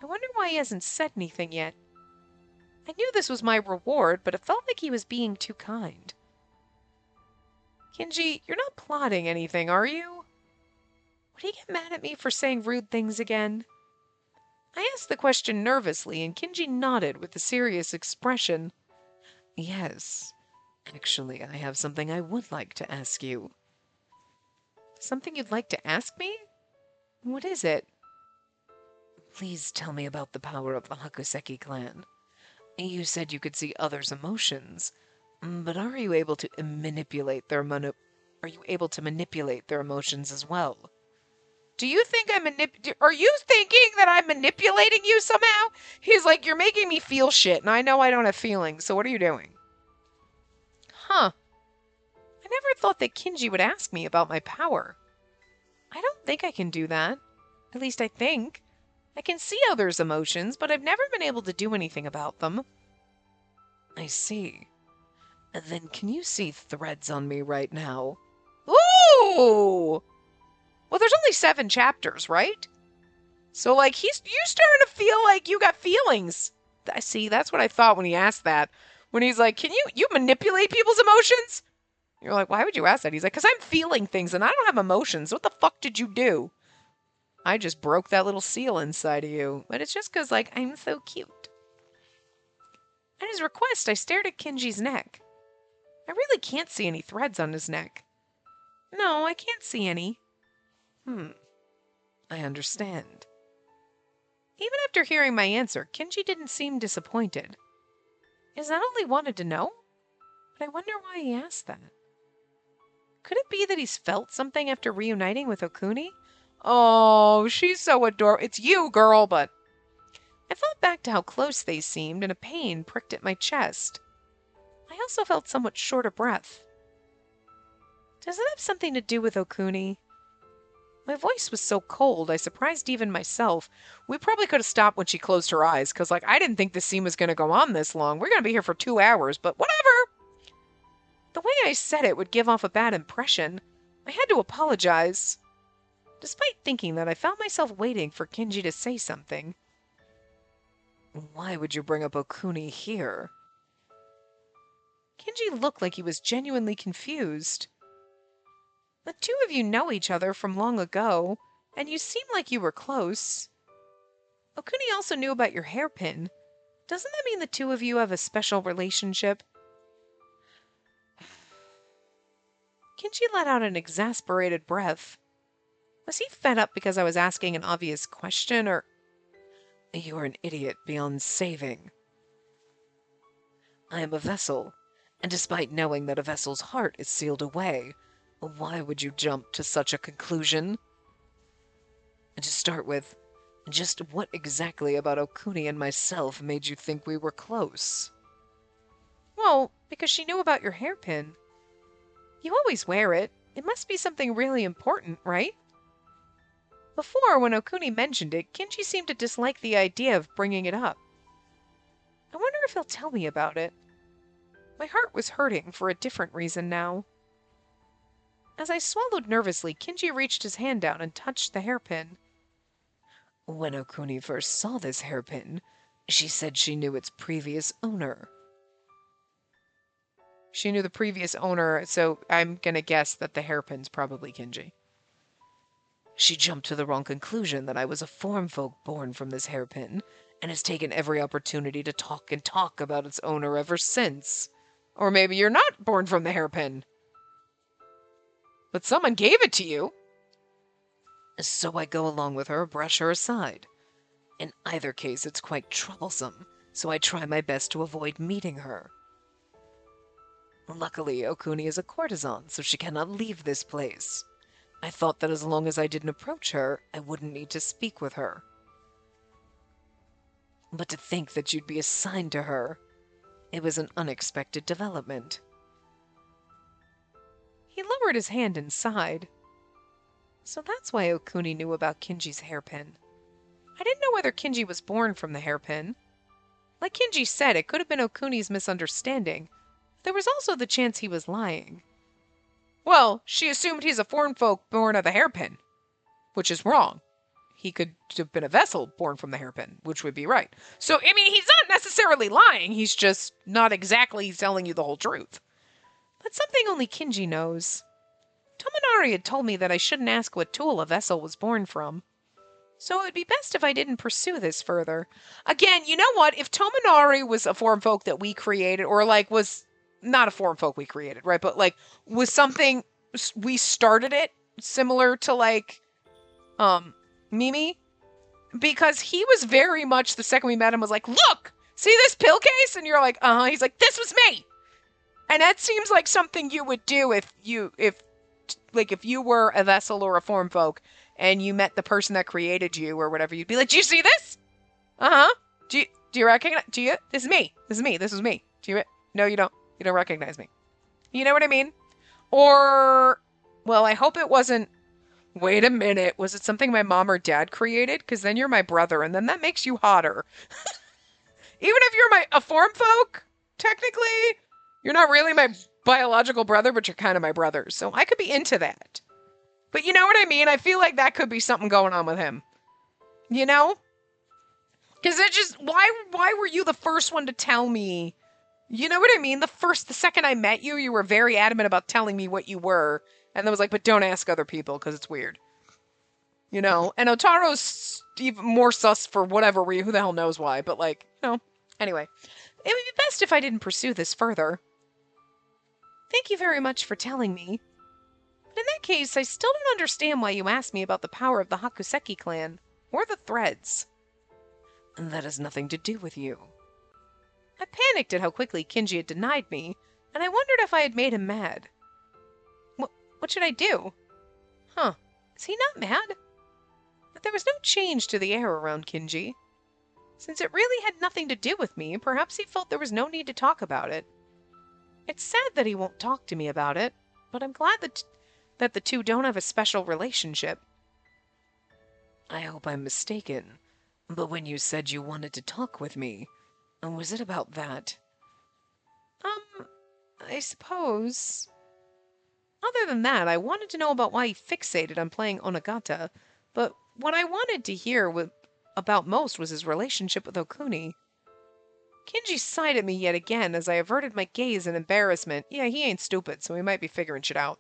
I wonder why he hasn't said anything yet. I knew this was my reward, but it felt like he was being too kind. Kinji, you're not plotting anything, are you? Would he get mad at me for saying rude things again? I asked the question nervously, and Kinji nodded with a serious expression. Yes. Actually, I have something I would like to ask you. Something you'd like to ask me? What is it? Please tell me about the power of the Hakuseki clan. You said you could see others' emotions, but are you able to manipulate their are you able to manipulate their emotions as well? Do you think are you thinking that I'm manipulating you somehow? He's like, you're making me feel shit, and I know I don't have feelings, so what are you doing? Huh. I never thought that Kinji would ask me about my power. I don't think I can do that. At least I think. I can see others' emotions, but I've never been able to do anything about them. I see. Then can you see threads on me right now? Ooh! Well, there's only 7 chapters, right? So, like, you starting to feel like you got feelings. I see, that's what I thought when he asked that. When he's like, can you manipulate people's emotions? You're like, why would you ask that? He's like, because I'm feeling things and I don't have emotions. What the fuck did you do? I just broke that little seal inside of you. But it's just because, like, I'm so cute. At his request, I stared at Kinji's neck. I really can't see any threads on his neck. No, I can't see any. I understand. Even after hearing my answer, Kinji didn't seem disappointed. Is that all he wanted to know? But I wonder why he asked that. Could it be that he's felt something after reuniting with Okuni? Oh, she's so adorable. It's you, girl, but... I thought back to how close they seemed, and a pain pricked at my chest. I also felt somewhat short of breath. Does it have something to do with Okuni? My voice was so cold, I surprised even myself. We probably could have stopped when she closed her eyes, because, like, I didn't think this scene was going to go on this long. We're going to be here for 2 hours, but whatever! The way I said it would give off a bad impression. I had to apologize. Despite thinking that, I found myself waiting for Kinji to say something. Why would you bring up Okuni here? Kinji looked like he was genuinely confused. The 2 of you know each other from long ago, and you seem like you were close. Okuni also knew about your hairpin. Doesn't that mean the 2 of you have a special relationship? Kinji let out an exasperated breath. Was he fed up because I was asking an obvious question, or... You're an idiot beyond saving. I am a vessel, and despite knowing that a vessel's heart is sealed away, why would you jump to such a conclusion? And to start with, just what exactly about Okuni and myself made you think we were close? Well, because she knew about your hairpin. You always wear it. It must be something really important, right? Before, when Okuni mentioned it, Kinji seemed to dislike the idea of bringing it up. I wonder if he'll tell me about it. My heart was hurting for a different reason now. As I swallowed nervously, Kinji reached his hand down and touched the hairpin. When Okuni first saw this hairpin, she said she knew its previous owner. She knew the previous owner, so I'm gonna guess that the hairpin's probably Kinji. She jumped to the wrong conclusion that I was a form folk born from this hairpin, and has taken every opportunity to talk and talk about its owner ever since. Or maybe you're not born from the hairpin. But someone gave it to you. So I go along with her, brush her aside. In either case, it's quite troublesome, so I try my best to avoid meeting her. Luckily, Okuni is a courtesan, so she cannot leave this place. I thought that as long as I didn't approach her, I wouldn't need to speak with her. But to think that you'd be assigned to her, it was an unexpected development. He lowered his hand and sighed. So that's why Okuni knew about Kinji's hairpin. I didn't know whether Kinji was born from the hairpin. Like Kinji said, it could have been Okuni's misunderstanding. There was also the chance he was lying. Well, she assumed he's a foreign folk born of the hairpin, which is wrong. He could have been a vessel born from the hairpin, which would be right. So, I mean, he's not necessarily lying. He's just not exactly telling you the whole truth. But something only Kinji knows. Tominari had told me that I shouldn't ask what tool a vessel was born from. So it would be best if I didn't pursue this further. Again, you know what? If Tominari was a form folk that we created, or like was not a form folk we created, right? But like was something we started it similar to like Mimi, because he was very much the second we met him was like, look, see this pill case, and you're like, He's like, this was me, and that seems like something you would do if you were a vessel or a form folk and you met the person that created you or whatever. You'd be like, do you see this? Do you recognize? This is me. This is me. This is me. No, you don't. You don't recognize me. You know what I mean? Or, well, I hope it wasn't. Wait a minute. Was it something my mom or dad created? Because then you're my brother, and then that makes you hotter. Even if you're a form folk, technically, you're not really my biological brother, but you're kind of my brother. So I could be into that. But you know what I mean? I feel like that could be something going on with him. You know? Because it just, why were you the first one to tell me? You know what I mean? The second I met you, you were very adamant about telling me what you were. And then was like, but don't ask other people because it's weird. You know? And Otaro's even more sus for whatever reason. Who the hell knows why? But like, Anyway, it would be best if I didn't pursue this further. Thank you very much for telling me. But in that case, I still don't understand why you asked me about the power of the Hakuseki clan, or the threads. And that has nothing to do with you. I panicked at how quickly Kinji had denied me, and I wondered if I had made him mad. What should I do? Is he not mad? But there was no change to the air around Kinji. Since it really had nothing to do with me, perhaps he felt there was no need to talk about it. It's sad that he won't talk to me about it, but I'm glad that the two don't have a special relationship. I hope I'm mistaken, but when you said you wanted to talk with me, was it about that? I suppose. Other than that, I wanted to know about why he fixated on playing Onagata, but what I wanted to hear about most was his relationship with Okuni. Kinji sighed at me yet again as I averted my gaze in embarrassment. Yeah, he ain't stupid, so he might be figuring shit out.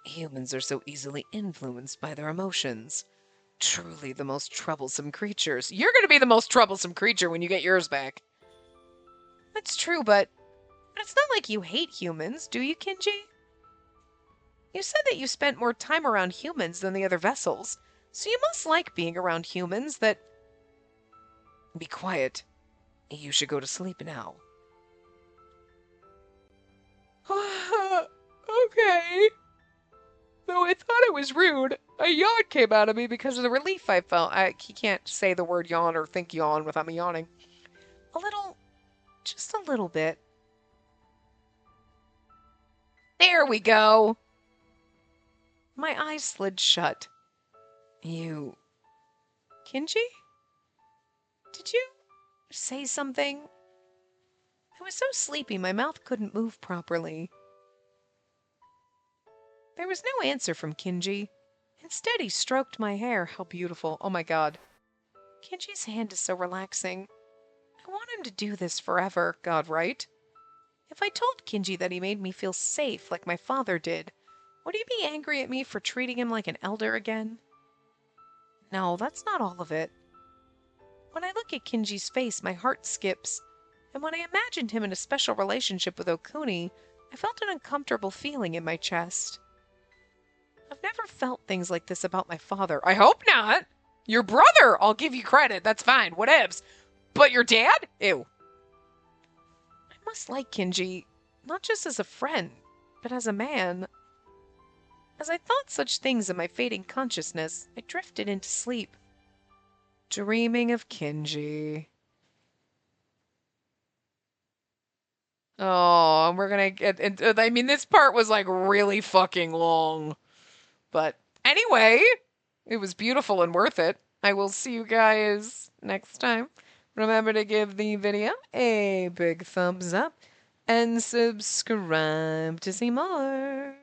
Humans are so easily influenced by their emotions. Truly the most troublesome creatures. You're going to be the most troublesome creature when you get yours back. That's true, but it's not like you hate humans, do you, Kinji? You said that you spent more time around humans than the other vessels, so you must like being around humans that... Be quiet. You should go to sleep now. Okay. Though I thought it was rude, a yawn came out of me because of the relief I felt. He can't say the word yawn or think yawn without me yawning. Just a little bit. There we go. My eyes slid shut. You... Kinji? Did you say something? I was so sleepy my mouth couldn't move properly. There was no answer from Kinji. Instead, he stroked my hair. How beautiful. Oh my god. Kinji's hand is so relaxing. I want him to do this forever. God, right? If I told Kinji that he made me feel safe like my father did, would he be angry at me for treating him like an elder again? No, that's not all of it. When I look at Kinji's face, my heart skips. And when I imagined him in a special relationship with Okuni, I felt an uncomfortable feeling in my chest. I've never felt things like this about my father. I hope not. Your brother, I'll give you credit. That's fine. Whatevs. But your dad? Ew. I must like Kinji, not just as a friend, but as a man. As I thought such things in my fading consciousness, I drifted into sleep. Dreaming of Kinji. Oh, we're gonna get... I mean, this part was like really fucking long. But anyway, it was beautiful and worth it. I will see you guys next time. Remember to give the video a big thumbs up and subscribe to see more.